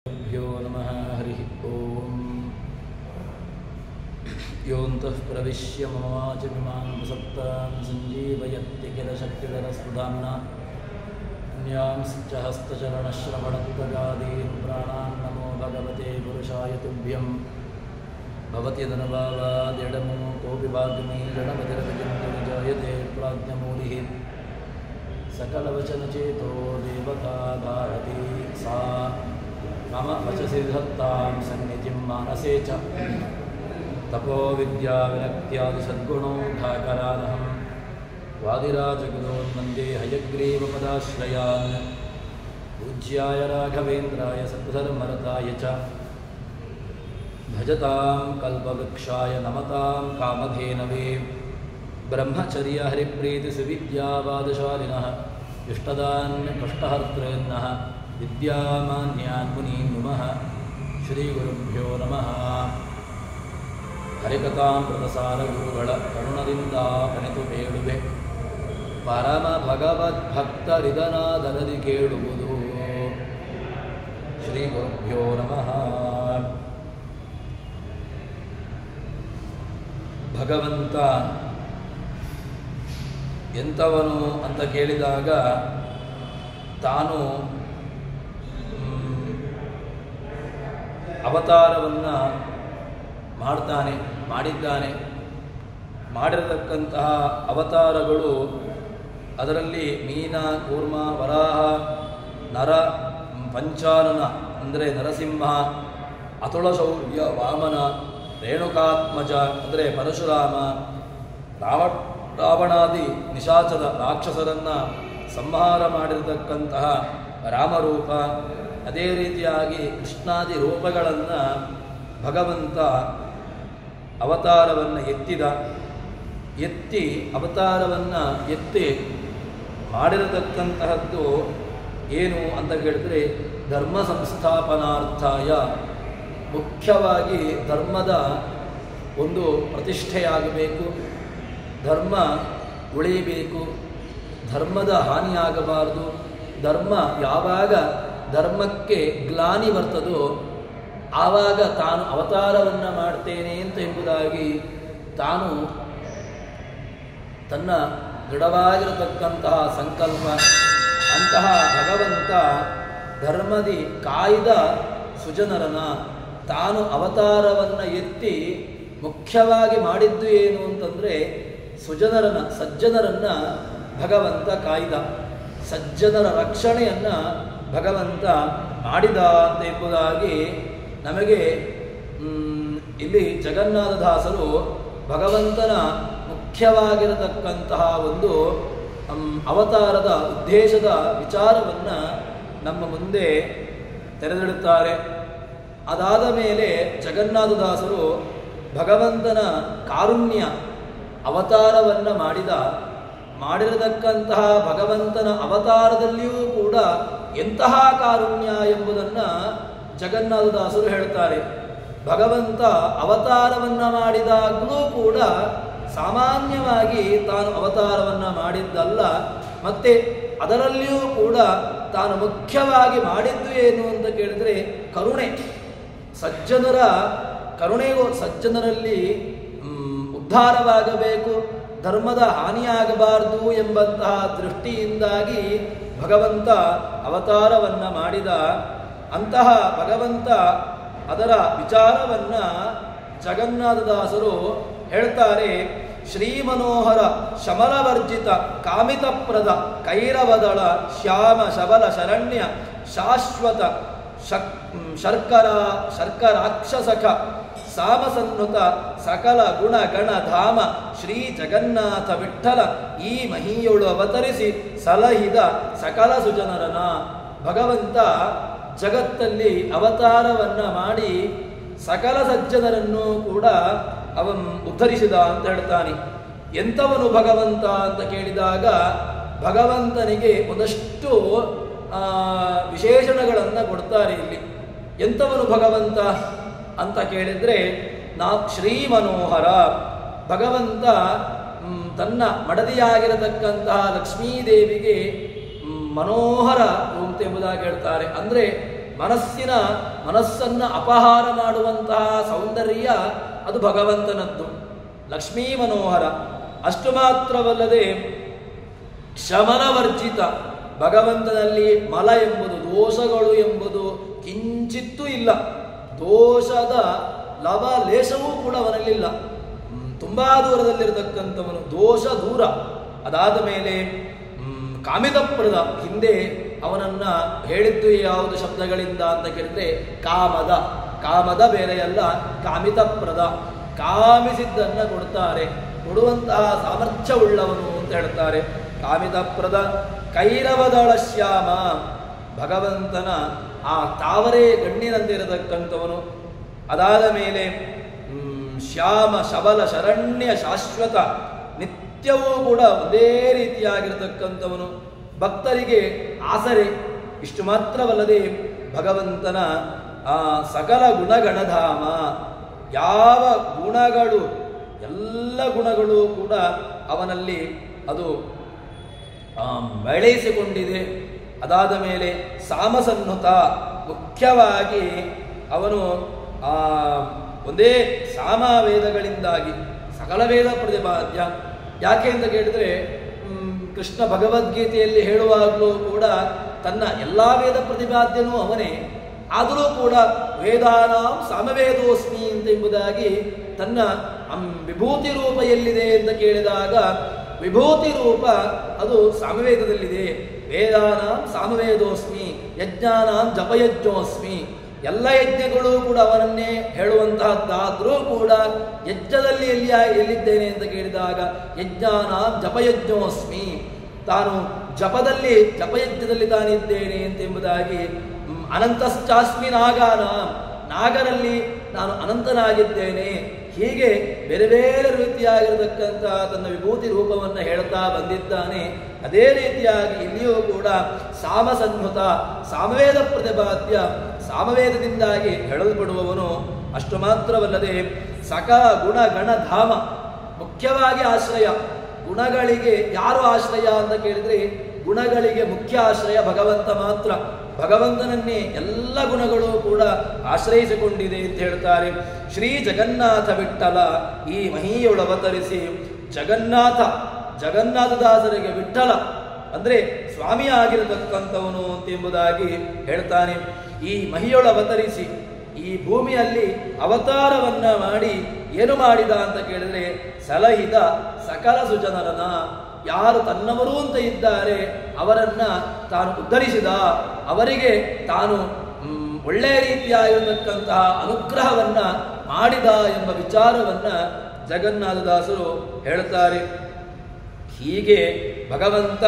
गुरुभ्यो नमः हरिः ओम् योऽन्तः प्रविश्य मम वाचमिमां प्रसक्तान् सञ्जीवयत्ति किल शक्तिधरस्फुधाम्ना अन्यांश्च हस्तचरणश्रवणत्वगादीन् प्राणान् नमो भगवते पुरुषाय तुभ्यं भवति धनभावादिडमो कोऽपि वाग्मी गणपतिरविजयते प्राज्ञमूलिः सकलवचनचेतो देवता भारती सा मम वचसि धत्तां सन्निधिं मानसे च तपो विद्याविरक्त्यादिसद्गुणोऽघाकरानहं वादिराजगुरोन्वन्दे हयग्रीवपदाश्रयान् पूज्याय राघवेन्द्राय सद्धर्मरताय च भजतां कल्पवृक्षाय नमतां कामधेनवे ब्रह्मचर्य हरिप्रीतिसुविद्यावादशालिनः इष्टदान् कष्टहर्तॄन्नः विद्यामान्यान् मुनीन् नुमः श्रीगुरुभ्यो नमः ಹರಿಕಥಾಮೃತಸಾರ ಗುರುಗಳ ಕರುಣದಿಂದ ಪಣಿತು ಬೇಡುವೆ ಪರಮ ಭಗವದ್ಭಕ್ತರಿದನಾದರದಿ ಕೇಳುವುದು ಶ್ರೀ ಗುರುಭ್ಯೋ ನಮಃ. ಭಗವಂತ ಎಂಥವನು ಅಂತ ಕೇಳಿದಾಗ ತಾನು ಅವತಾರವನ್ನು ಮಾಡಿದ್ದಾನೆ. ಮಾಡಿರತಕ್ಕಂತಹ ಅವತಾರಗಳು ಅದರಲ್ಲಿ ಮೀನ, ಕೂರ್ಮ, ವರಾಹ, ನರ, ಪಂಚಾನನ ಅಂದರೆ ನರಸಿಂಹ, ಅತುಳಶೌರ್ಯ, ವಾಮನ, ರೇಣುಕಾತ್ಮಜ ಅಂದರೆ ಪರಶುರಾಮ, ರಾವಣಾದಿ ನಿಶಾಚರ ರಾಕ್ಷಸರನ್ನು ಸಂಹಾರ ಮಾಡಿರತಕ್ಕಂತಹ ರಾಮರೂಪ, ಅದೇ ರೀತಿಯಾಗಿ ಕೃಷ್ಣಾದಿ ರೂಪಗಳನ್ನು ಭಗವಂತ ಅವತಾರವನ್ನು ಅವತಾರವನ್ನು ಎತ್ತಿ ಮಾಡಿರತಕ್ಕಂತಹದ್ದು ಏನು ಅಂತ ಕೇಳಿದ್ರೆ ಧರ್ಮ ಸಂಸ್ಥಾಪನಾರ್ಥಾಯ, ಮುಖ್ಯವಾಗಿ ಧರ್ಮದ ಒಂದು ಪ್ರತಿಷ್ಠೆಯಾಗಬೇಕು, ಧರ್ಮ ಉಳಿಯಬೇಕು, ಧರ್ಮದ ಹಾನಿಯಾಗಬಾರದು. ಧರ್ಮ ಯಾವಾಗ ಧರ್ಮಕ್ಕೆ ಗ್ಲಾನಿ ಬರ್ತದೋ ಆವಾಗ ತಾನು ಅವತಾರವನ್ನು ಮಾಡ್ತೇನೆ ಅಂತ ಎಂಬುದಾಗಿ ತಾನು ತನ್ನ ದೃಢವಾಗಿರತಕ್ಕಂತಹ ಸಂಕಲ್ಪ. ಅಂತಹ ಭಗವಂತ ಧರ್ಮದಿ ಕಾಯ್ದ ಸುಜನರನ ತಾನು ಅವತಾರವನ್ನು ಎತ್ತಿ ಮುಖ್ಯವಾಗಿ ಮಾಡಿದ್ದು ಏನು ಅಂತಂದರೆ ಸಜ್ಜನರನ್ನು ಭಗವಂತ ಕಾಯ್ದ, ಸಜ್ಜನರ ರಕ್ಷಣೆಯನ್ನು ಭಗವಂತ ಮಾಡಿದ ಅಂತ ಎಂಬುದಾಗಿ ನಮಗೆ ಇಲ್ಲಿ ಜಗನ್ನಾಥದಾಸರು ಭಗವಂತನ ಮುಖ್ಯವಾಗಿರತಕ್ಕಂತಹ ಒಂದು ಅವತಾರದ ಉದ್ದೇಶದ ವಿಚಾರವನ್ನು ನಮ್ಮ ಮುಂದೆ ತೆರೆದಿಡುತ್ತಾರೆ. ಅದಾದ ಮೇಲೆ ಜಗನ್ನಾಥದಾಸರು ಭಗವಂತನ ಕಾರುಣ್ಯ ಅವತಾರವನ್ನು ಮಾಡಿರತಕ್ಕಂತಹ ಭಗವಂತನ ಅವತಾರದಲ್ಲಿಯೂ ಕೂಡ ಎಂತಹ ಕಾರುಣ್ಯ ಎಂಬುದನ್ನು ಜಗನ್ನಾಥದಾಸರು ಹೇಳ್ತಾರೆ. ಭಗವಂತ ಅವತಾರವನ್ನು ಮಾಡಿದಾಗಲೂ ಕೂಡ ಸಾಮಾನ್ಯವಾಗಿ ತಾನು ಅವತಾರವನ್ನು ಮಾಡಿದ್ದಲ್ಲ, ಮತ್ತೆ ಅದರಲ್ಲಿಯೂ ಕೂಡ ತಾನು ಮುಖ್ಯವಾಗಿ ಮಾಡಿದ್ದು ಏನು ಅಂತ ಕೇಳಿದರೆ ಕರುಣೆ. ಸಜ್ಜನರ ಕರುಣೆಗೂ ಸಜ್ಜನರಲ್ಲಿ ಉದ್ಧಾರವಾಗಬೇಕು, ಧರ್ಮದ ಹಾನಿಯಾಗಬಾರದು ಎಂಬಂತಹ ದೃಷ್ಟಿಯಿಂದಾಗಿ ಭಗವಂತ ಅವತಾರವನ್ನು ಮಾಡಿದ. ಅಂತಹ ಭಗವಂತ ಅದರ ವಿಚಾರವನ್ನು ಜಗನ್ನಾಥದಾಸರು ಹೇಳ್ತಾರೆ. ಶ್ರೀಮನೋಹರ ಶಮಲವರ್ಜಿತ ಕಾಮಿತಪ್ರದ ಕೈರವದಳ ಶ್ಯಾಮ ಶಬಲ ಶರಣ್ಯ ಶಾಶ್ವತ ಶರ್ಕರಾಕ್ಷಸಖ ಸಾಮಸನ್ನುತ ಸಕಲ ಗುಣ ಗಣ ಧಾಮ ಶ್ರೀ ಜಗನ್ನಾಥ ವಿಠ್ಠಲ ಈ ಮಹಿಯೊಳು ಅವತರಿಸಿ ಸಲಹಿದ ಸಕಲ ಸುಜನರನ. ಭಗವಂತ ಜಗತ್ತಲ್ಲಿ ಅವತಾರವನ್ನು ಮಾಡಿ ಸಕಲ ಸಜ್ಜನರನ್ನು ಕೂಡ ಅವನು ಉದ್ಧರಿಸಿದ ಅಂತ ಹೇಳ್ತಾನೆ. ಎಂಥವನು ಭಗವಂತ ಅಂತ ಕೇಳಿದಾಗ ಭಗವಂತನಿಗೆ ಒಂದಷ್ಟು ವಿಶೇಷಣಗಳನ್ನು ಕೊಡ್ತಾರೆ ಇಲ್ಲಿ. ಎಂಥವನು ಭಗವಂತ ಅಂತ ಕೇಳಿದರೆ ಶ್ರೀಮನೋಹರ, ಭಗವಂತ ತನ್ನ ಮಡದಿಯಾಗಿರತಕ್ಕಂತಹ ಲಕ್ಷ್ಮೀದೇವಿಗೆ ಮನೋಹರ ರೂಪ ಎಂಬುದಾಗಿ ಹೇಳ್ತಾರೆ. ಅಂದರೆ ಮನಸ್ಸನ್ನು ಅಪಹಾರ ಮಾಡುವಂತಹ ಸೌಂದರ್ಯ ಅದು ಭಗವಂತನದ್ದು. ಲಕ್ಷ್ಮೀ ಮನೋಹರ. ಅಷ್ಟು ಮಾತ್ರವಲ್ಲದೆ ಶಮನವರ್ಜಿತ. ಭಗವಂತನಲ್ಲಿ ಮಲ ಎಂಬುದು, ದೋಷಗಳು ಎಂಬುದು ಕಿಂಚಿತ್ತೂ ಇಲ್ಲ. ದೋಷದ ಲವಲೇಶವೂ ಕೂಡ ಅವನಲ್ಲಿಲ್ಲ. ತುಂಬಾ ದೂರದಲ್ಲಿರತಕ್ಕಂಥವನು, ದೋಷ ದೂರ. ಅದಾದ ಮೇಲೆ ಕಾಮಿತಪ್ರದ. ಹಿಂದೆ ಅವನನ್ನ ಹೇಳಿದ್ದು ಯಾವುದು ಶಬ್ದಗಳಿಂದ ಅಂತ ಕೇಳಿದ್ರೆ ಕಾಮದ ಬೇರೆಯಲ್ಲ, ಕಾಮಿತಪ್ರದ. ಕಾಮಿಸಿದ್ದನ್ನ ಕೊಡ್ತಾರೆ, ಕೊಡುವಂತಹ ಸಾಮರ್ಥ್ಯವುಳ್ಳವನು ಅಂತ ಹೇಳ್ತಾರೆ. ಕಾಮಿತಪ್ರದ. ಕೈರವದಳ ಶ್ಯಾಮ. ಭಗವಂತನ ಆ ತಾವರೆ ಗಣ್ಣಿನಂತಿರತಕ್ಕಂಥವನು. ಅದಾದ ಮೇಲೆ ಶ್ಯಾಮ ಶಬಲ ಶರಣ್ಯ ಶಾಶ್ವತ. ನಿತ್ಯವೂ ಕೂಡ ಒಂದೇ ರೀತಿಯಾಗಿರತಕ್ಕಂಥವನು. ಭಕ್ತರಿಗೆ ಆಸರೆ. ಇಷ್ಟು ಮಾತ್ರವಲ್ಲದೆ ಭಗವಂತನ ಆ ಸಕಲ ಗುಣಗಣಧಾಮ. ಯಾವ ಗುಣಗಳು, ಎಲ್ಲ ಗುಣಗಳು ಕೂಡ ಅವನಲ್ಲಿ ಅದು ಬೆಳೆಸಿಕೊಂಡಿದೆ. ಅದಾದ ಮೇಲೆ ಸಾಮಸನ್ನುತ. ಮುಖ್ಯವಾಗಿ ಅವನು ಒಂದೇ ಸಾಮವೇದಗಳಿಂದಾಗಿ ಸಕಲ ವೇದ ಪ್ರತಿಪಾದ್ಯ. ಯಾಕೆ ಅಂತ ಕೇಳಿದ್ರೆ ಕೃಷ್ಣ ಭಗವದ್ಗೀತೆಯಲ್ಲಿ ಹೇಳುವಾಗಲೂ ಕೂಡ ತನ್ನ ಎಲ್ಲ ವೇದ ಪ್ರತಿಪಾದ್ಯನೂ ಅವನೇ. ಆದರೂ ಕೂಡ ವೇದಾನಾಂ ಸಾಮವೇದೋಸ್ಮಿ ಅಂತ ಎಂಬುದಾಗಿ ತನ್ನ ವಿಭೂತಿ ರೂಪ ಎಲ್ಲಿದೆ ಅಂತ ಕೇಳಿದಾಗ ವಿಭೂತಿ ರೂಪ ಅದು ಸಾಮವೇದದಲ್ಲಿದೆ. ವೇದಾನಾಂ ಸಾಮವೇದೋಸ್ಮಿ ಯಜ್ಞಾನಾಂ ಜಪಯಜ್ಞೋಸ್ಮಿ. ಎಲ್ಲ ಯಜ್ಞಗಳು ಕೂಡ ಅವನನ್ನೇ ಹೇಳುವಂತಹದ್ದಾದರೂ ಕೂಡ ಯಜ್ಞದಲ್ಲಿ ಎಲ್ಲಿದ್ದೇನೆ ಅಂತ ಕೇಳಿದಾಗ ಯಜ್ಞಾನಾಂ ಜಪಯಜ್ಞೋಸ್ಮಿ. ತಾನು ಜಪಯಜ್ಞದಲ್ಲಿ ತಾನಿದ್ದೇನೆ ಅಂತ ಎಂಬುದಾಗಿ ಅನಂತಶ್ಚಾಸ್ಮಿ ನಾಗಾನಾಂ. ನಾಗರಲ್ಲಿ ನಾನು ಅನಂತನಾಗಿದ್ದೇನೆ. ಹೀಗೆ ಬೇರೆ ಬೇರೆ ರೀತಿಯಾಗಿರತಕ್ಕಂತಹ ತನ್ನ ವಿಭೂತಿ ರೂಪವನ್ನು ಹೇಳ್ತಾ ಬಂದಿದ್ದಾನೆ. ಅದೇ ರೀತಿಯಾಗಿ ಇಲ್ಲಿಯೂ ಕೂಡ ಸಾಮಸನ್ನುತ, ಸಾಮವೇದ ಪ್ರತಿಪಾದ್ಯ, ಸಾಮವೇದದಿಂದಾಗಿ ಹೇಳಲ್ಪಡುವವನು. ಅಷ್ಟು ಮಾತ್ರವಲ್ಲದೆ ಸಕಲ ಗುಣಗಣಧಾಮ. ಮುಖ್ಯವಾಗಿ ಆಶ್ರಯ. ಗುಣಗಳಿಗೆ ಯಾರು ಆಶ್ರಯ ಅಂತ ಕೇಳಿದ್ರೆ ಗುಣಗಳಿಗೆ ಮುಖ್ಯ ಆಶ್ರಯ ಭಗವಂತ ಮಾತ್ರ. ಭಗವಂತನನ್ನೇ ಎಲ್ಲ ಗುಣಗಳು ಕೂಡ ಆಶ್ರಯಿಸಿಕೊಂಡಿದೆ ಅಂತ ಹೇಳ್ತಾರೆ. ಶ್ರೀ ಜಗನ್ನಾಥ ವಿಠ್ಠಲ ಈ ಮಹೀಯೊಳವತರಿಸಿ ಜಗನ್ನಾಥದಾಸರಿಗೆ ವಿಠ್ಠಲ ಅಂದ್ರೆ ಸ್ವಾಮಿ ಆಗಿರತಕ್ಕಂಥವನು ಎಂಬುದಾಗಿ ಹೇಳ್ತಾನೆ. ಈ ಮಹಿಯೊಳವತರಿಸಿ ಈ ಭೂಮಿಯಲ್ಲಿ ಅವತಾರವನ್ನ ಮಾಡಿ ಏನು ಮಾಡಿದ ಅಂತ ಕೇಳಿದ್ರೆ ಸಲಹಿದ ಸಕಲ ಸುಜನರನ. ಯಾರು ತನ್ನವರು ಅಂತ ಇದ್ದಾರೆ ಅವರನ್ನ ತಾನು ಉದ್ಧರಿಸಿದ. ಅವರಿಗೆ ತಾನು ಒಳ್ಳೆಯ ರೀತಿಯಾಗಿರತಕ್ಕಂತಹ ಅನುಗ್ರಹವನ್ನ ಮಾಡಿದ ಎಂಬ ವಿಚಾರವನ್ನ ಜಗನ್ನಾಥದಾಸರು ಹೇಳ್ತಾರೆ. ಹೀಗೆ ಭಗವಂತ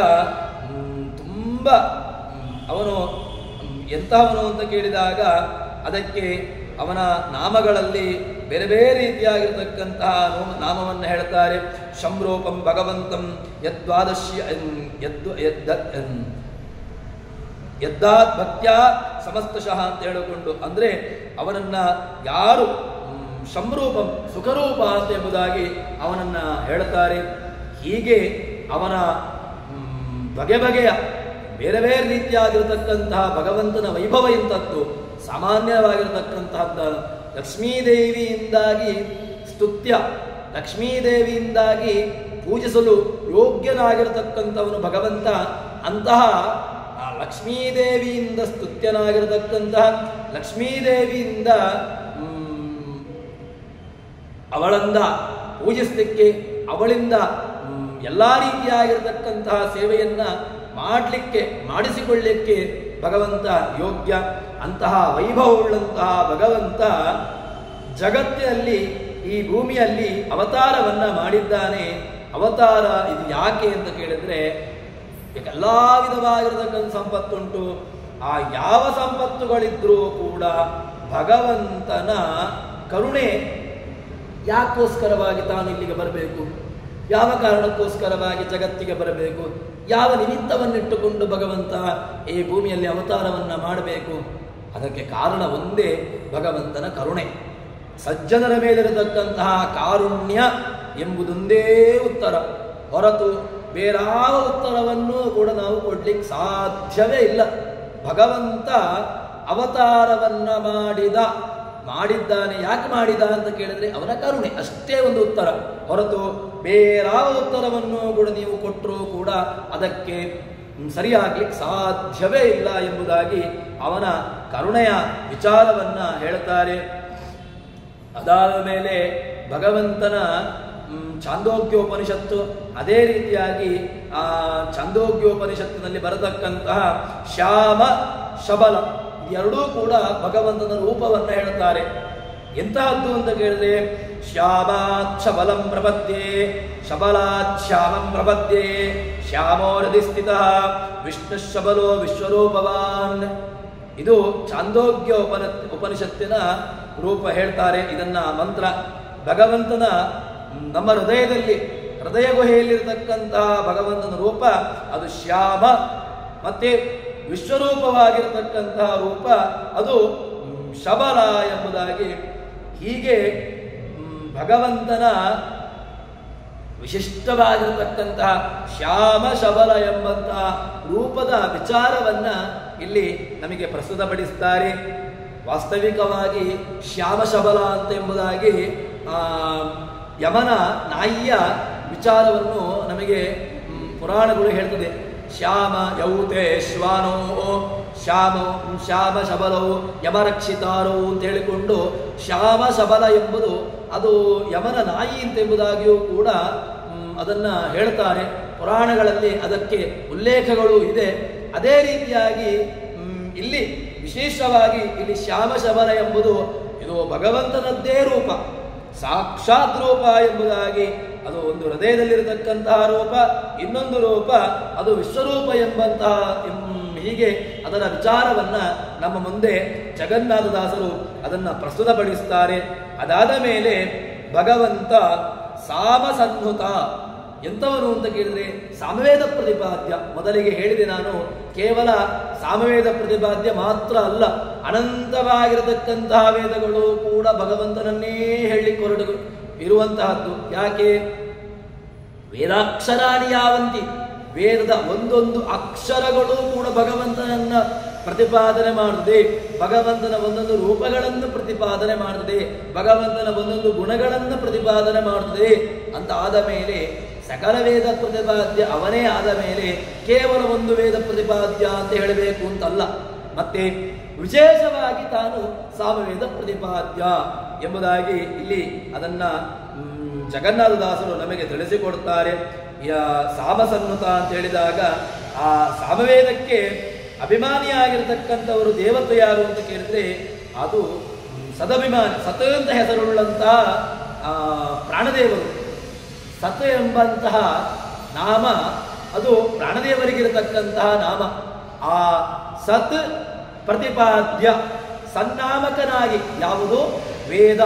ತುಂಬ ಅವನು ಎಂತಹವನು ಅಂತ ಕೇಳಿದಾಗ ಅದಕ್ಕೆ ಅವನ ನಾಮಗಳಲ್ಲಿ ಬೇರೆ ಬೇರೆ ರೀತಿಯಾಗಿರತಕ್ಕಂತಹ ನಾಮವನ್ನು ಹೇಳ್ತಾರೆ. ಶಂರೂಪಂ ಭಗವಂತಂ ಯದ್ದಾತ್ ಭಕ್ತ್ಯ ಸಮಸ್ತಶಃ ಅಂತ ಹೇಳಿಕೊಂಡು, ಅಂದ್ರೆ ಅವನನ್ನ ಯಾರು ಶಂರೂಪಂ ಸುಖರೂಪ ಅಂತ ಎಂಬುದಾಗಿ ಅವನನ್ನ ಹೇಳ್ತಾರೆ. ಹೀಗೆ ಅವನ ಬಗೆಯ ಬೇರೆ ಬೇರೆ ರೀತಿಯಾಗಿರತಕ್ಕಂತಹ ಭಗವಂತನ ವೈಭವ ಇಂಥದ್ದು. ಸಾಮಾನ್ಯವಾಗಿರತಕ್ಕಂತಹದ್ದ ಲಕ್ಷ್ಮೀದೇವಿಯಿಂದಾಗಿ ಸ್ತುತ್ಯ, ಲಕ್ಷ್ಮೀದೇವಿಯಿಂದಾಗಿ ಪೂಜಿಸಲು ಯೋಗ್ಯನಾಗಿರತಕ್ಕಂಥವನು ಭಗವಂತ. ಅಂತಹ ಲಕ್ಷ್ಮೀದೇವಿಯಿಂದ ಸ್ತುತ್ಯನಾಗಿರತಕ್ಕಂತಹ, ಲಕ್ಷ್ಮೀದೇವಿಯಿಂದ ಅವಳಿಂದ ಪೂಜಿಸಲಿಕ್ಕೆ, ಅವಳಿಂದ ಎಲ್ಲ ರೀತಿಯಾಗಿರತಕ್ಕಂತಹ ಸೇವೆಯನ್ನ ಮಾಡಿಸಿಕೊಳ್ಳಲಿಕ್ಕೆ ಭಗವಂತ ಯೋಗ್ಯ. ಅಂತಹ ವೈಭವವುಳ್ಳಂತಹ ಭಗವಂತ ಜಗತ್ತಿನಲ್ಲಿ ಈ ಭೂಮಿಯಲ್ಲಿ ಅವತಾರವನ್ನ ಮಾಡಿದ್ದಾನೆ. ಅವತಾರ ಇದು ಯಾಕೆ ಅಂತ ಕೇಳಿದ್ರೆ ಎಲ್ಲ ವಿಧವಾಗಿರತಕ್ಕಂಥ ಸಂಪತ್ತುಂಟು. ಆ ಯಾವ ಸಂಪತ್ತುಗಳಿದ್ರೂ ಕೂಡ ಭಗವಂತನ ಕರುಣೆ ಯಾಕೋಸ್ಕರವಾಗಿ ತಾನು ಇಲ್ಲಿಗೆ ಬರಬೇಕು, ಯಾವ ಕಾರಣಕ್ಕೋಸ್ಕರವಾಗಿ ಜಗತ್ತಿಗೆ ಬರಬೇಕು, ಯಾವ ನಿಮಿತ್ತವನ್ನಿಟ್ಟುಕೊಂಡು ಭಗವಂತ ಈ ಭೂಮಿಯಲ್ಲಿ ಅವತಾರವನ್ನ ಮಾಡಬೇಕು. ಅದಕ್ಕೆ ಕಾರಣ ಒಂದೇ, ಭಗವಂತನ ಕರುಣೆ. ಸಜ್ಜನರ ಮೇಲಿರತಕ್ಕಂತಹ ಕಾರುಣ್ಯ ಎಂಬುದೊಂದೇ ಉತ್ತರ. ಹೊರತು ಬೇರಾವ ಉತ್ತರವನ್ನು ಕೂಡ ನಾವು ಕೊಡ್ಲಿಕ್ಕೆ ಸಾಧ್ಯವೇ ಇಲ್ಲ. ಭಗವಂತ ಅವತಾರವನ್ನ ಮಾಡಿದ್ದಾನೆ. ಯಾಕೆ ಮಾಡಿದ ಅಂತ ಕೇಳಿದ್ರೆ ಅವನ ಕರುಣೆ, ಅಷ್ಟೇ ಒಂದು ಉತ್ತರ ಹೊರತು ಬೇರಾವ ಉತ್ತರವನ್ನು ಕೂಡ ನೀವು ಕೊಟ್ಟರೂ ಕೂಡ ಅದಕ್ಕೆ ಸರಿಯಾಗ್ಲಿಕ್ಕೆ ಸಾಧ್ಯವೇ ಇಲ್ಲ ಎಂಬುದಾಗಿ ಅವನ ಕರುಣೆಯ ವಿಚಾರವನ್ನ ಹೇಳ್ತಾರೆ. ಅದಾದ ಮೇಲೆ ಭಗವಂತನ ಛಾಂದೋಗ್ಯೋಪನಿಷತ್ತು, ಅದೇ ರೀತಿಯಾಗಿ ಆ ಛಾಂದೋಗ್ಯೋಪನಿಷತ್ತಿನಲ್ಲಿ ಬರತಕ್ಕಂತಹ ಶ್ಯಾಮ ಶಬಲ ಎರಡೂ ಕೂಡ ಭಗವಂತನ ರೂಪವನ್ನು ಹೇಳುತ್ತಾರೆ. ಎಂತಹದ್ದು ಅಂತ ಕೇಳಿದ್ರೆ ಶ್ಯಾಮಾತ್ ಶಬಲಂ ಪ್ರಪದ್ಯೆ ಶಬಲಾತ್ ಶ್ಯಾಮಂ ಪ್ರಪದ್ಯೆ ಶ್ಯಾಮೋ ಹೃದಿ ಸ್ಥಿತಃ ವಿಷ್ಣು ಶಬಲೋ ವಿಶ್ವರೂಪವಾನ್. ಇದು ಛಾಂದೋಗ್ಯ ಉಪನಿಷತ್ತಿನ ರೂಪ ಹೇಳ್ತಾರೆ. ಇದನ್ನ ಮಂತ್ರ ಭಗವಂತನ ನಮ್ಮ ಹೃದಯ ಗುಹೆಯಲ್ಲಿರತಕ್ಕಂತಹ ಭಗವಂತನ ರೂಪ ಅದು ಶ್ಯಾಮ, ಮತ್ತೆ ವಿಶ್ವರೂಪವಾಗಿರತಕ್ಕಂತಹ ರೂಪ ಅದು ಶಬಲ ಎಂಬುದಾಗಿ. ಹೀಗೆ ಭಗವಂತನ ವಿಶಿಷ್ಟವಾಗಿರತಕ್ಕಂತಹ ಶ್ಯಾಮ ಶಬಲ ಎಂಬಂತಹ ರೂಪದ ವಿಚಾರವನ್ನ ಇಲ್ಲಿ ನಮಗೆ ಪ್ರಸ್ತುತಪಡಿಸ್ತಾರೆ. ವಾಸ್ತವಿಕವಾಗಿ ಶ್ಯಾಮ ಶಬಲ ಅಂತ ಎಂಬುದಾಗಿ ಯಮನ ನಾಯಿಯ ವಿಚಾರವನ್ನು ನಮಗೆ ಪುರಾಣಗಳು ಹೇಳ್ತದೆ. ಶ್ಯಾಮ ಯೌತೆ ಶ್ವಾನೋ ಶ್ಯಾಮ ಶಬಲವು ಯಮರಕ್ಷಿತಾರೋ ಅಂತ ಹೇಳಿಕೊಂಡು ಶ್ಯಾಮ ಶಬಲ ಎಂಬುದು ಅದು ಯಮನ ನಾಯಿ ಎಂಬುದಾಗಿಯೂ ಕೂಡ ಅದನ್ನ ಹೇಳ್ತಾರೆ. ಪುರಾಣಗಳಲ್ಲಿ ಅದಕ್ಕೆ ಉಲ್ಲೇಖಗಳು ಇದೆ. ಅದೇ ರೀತಿಯಾಗಿ ಇಲ್ಲಿ ವಿಶೇಷವಾಗಿ ಇಲ್ಲಿ ಶ್ಯಾಮ ಶಬಲ ಎಂಬುದು ಇದು ಭಗವಂತನದ್ದೇ ರೂಪ, ಸಾಕ್ಷಾತ್ ರೂಪ ಎಂಬುದಾಗಿ. ಅದು ಒಂದು ಹೃದಯದಲ್ಲಿರತಕ್ಕಂತಹ ರೂಪ, ಇನ್ನೊಂದು ರೂಪ ಅದು ವಿಶ್ವರೂಪ ಎಂಬಂತಹ ಹೀಗೆ ಅದರ ವಿಚಾರವನ್ನ ನಮ್ಮ ಮುಂದೆ ಜಗನ್ನಾಥದಾಸರು ಅದನ್ನ ಪ್ರಸ್ತುತಪಡಿಸ್ತಾರೆ. ಅದಾದ ಮೇಲೆ ಭಗವಂತ ಸಾಮಸನ್ಹುತ ಎಂಥವನು ಅಂತ ಕೇಳಿದ್ರೆ ಸಾಮವೇದ ಪ್ರತಿಪಾದ್ಯ. ಮೊದಲಿಗೆ ಹೇಳಿದೆ ನಾನು, ಕೇವಲ ಸಾಮವೇದ ಪ್ರತಿಪಾದ್ಯ ಮಾತ್ರ ಅಲ್ಲ, ಅನಂತವಾಗಿರತಕ್ಕಂತಹ ವೇದಗಳು ಕೂಡ ಭಗವಂತನನ್ನೇ ಹೇಳಲಿಕ್ಕೆ ಹೊರಟು ಇರುವಂತಹದ್ದು. ಯಾಕೆ? ವೇದಾಕ್ಷರಾಣಿ ಯಾವಂತಿ, ವೇದದ ಒಂದೊಂದು ಅಕ್ಷರಗಳು ಕೂಡ ಭಗವಂತನನ್ನ ಪ್ರತಿಪಾದನೆ ಮಾಡುತ್ತದೆ, ಭಗವಂತನ ಒಂದೊಂದು ರೂಪಗಳನ್ನು ಪ್ರತಿಪಾದನೆ ಮಾಡುತ್ತದೆ, ಭಗವಂತನ ಒಂದೊಂದು ಗುಣಗಳನ್ನು ಪ್ರತಿಪಾದನೆ ಮಾಡುತ್ತದೆ ಅಂತ ಆದ ಮೇಲೆ ಸಕಲ ವೇದ ಪ್ರತಿಪಾದ್ಯ ಅವನೇ ಆದ ಮೇಲೆ ಕೇವಲ ಒಂದು ವೇದ ಪ್ರತಿಪಾದ್ಯ ಅಂತ ಹೇಳಬೇಕು ಅಂತಲ್ಲ. ಮತ್ತೆ ವಿಶೇಷವಾಗಿ ತಾನು ಸಾಮವೇದ ಪ್ರತಿಪಾದ್ಯ ಎಂಬುದಾಗಿ ಇಲ್ಲಿ ಅದನ್ನ ಜಗನ್ನಾಥದಾಸರು ನಮಗೆ ತಿಳಿಸಿಕೊಡುತ್ತಾರೆ. ಸಾಮಸನ್ನುತ ಅಂತ ಹೇಳಿದಾಗ ಆ ಸಾಮವೇದಕ್ಕೆ ಅಭಿಮಾನಿಯಾಗಿರ್ತಕ್ಕಂಥವರು ದೇವತೆ ಯಾರು ಅಂತ ಕೇಳಿದ್ರೆ ಅದು ಸದಭಿಮಾನಿ, ಸತ್ ಅಂತ ಹೆಸರುಳ್ಳಂತಹ ಪ್ರಾಣದೇವರು. ಸತ್ ಎಂಬಂತಹ ನಾಮ ಅದು ಪ್ರಾಣದೇವರಿಗಿರತಕ್ಕಂತಹ ನಾಮ. ಆ ಸತ್ ಪ್ರತಿಪಾದ್ಯ ಸನ್ನಾಮಕನಾಗಿ ಯಾವುದು? ವೇದ,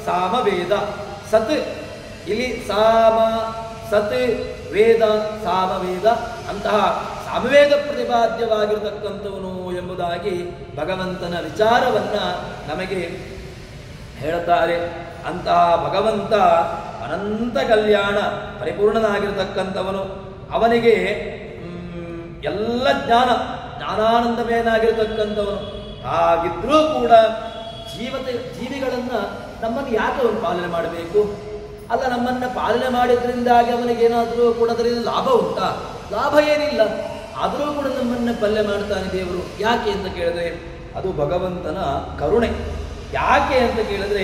ಸಾಮವೇದ. ಸತ್ ಇಲ್ಲಿ ಸಾಮ ಸತ್ ವೇದ ಸಾಮವೇದ ಅಂತಹ ಸಾಮವೇದ ಪ್ರತಿಪಾದ್ಯವಾಗಿರತಕ್ಕಂಥವನು ಎಂಬುದಾಗಿ ಭಗವಂತನ ವಿಚಾರವನ್ನ ನಮಗೆ ಹೇಳುತ್ತಾರೆ. ಅಂತಹ ಭಗವಂತ ಅನಂತ ಕಲ್ಯಾಣ ಪರಿಪೂರ್ಣನಾಗಿರತಕ್ಕಂಥವನು. ಅವನಿಗೆ ಎಲ್ಲ ಜ್ಞಾನಾನಂದಮಯನಾಗಿರತಕ್ಕಂಥವನು. ಹಾಗಿದ್ರೂ ಕೂಡ ಜೀವಿಗಳನ್ನ ನಮ್ಮನ್ನು ಯಾಕೆ ಅವನು ಪಾಲನೆ ಮಾಡಬೇಕು? ಅಲ್ಲ, ನಮ್ಮನ್ನ ಪಾಲನೆ ಮಾಡಿದ್ರಿಂದಾಗಿ ಅವನಿಗೇನಾದರೂ ಕೂಡ ಅದರಿಂದ ಲಾಭ ಉಂಟಾ? ಲಾಭ ಏನಿಲ್ಲ. ಆದರೂ ಕೂಡ ನಮ್ಮನ್ನ ಪಲ್ಯ ಮಾಡ್ತಾನೆ ದೇವರು. ಯಾಕೆ ಅಂತ ಕೇಳಿದ್ರೆ ಅದು ಭಗವಂತನ ಕರುಣೆ. ಯಾಕೆ ಅಂತ ಕೇಳಿದ್ರೆ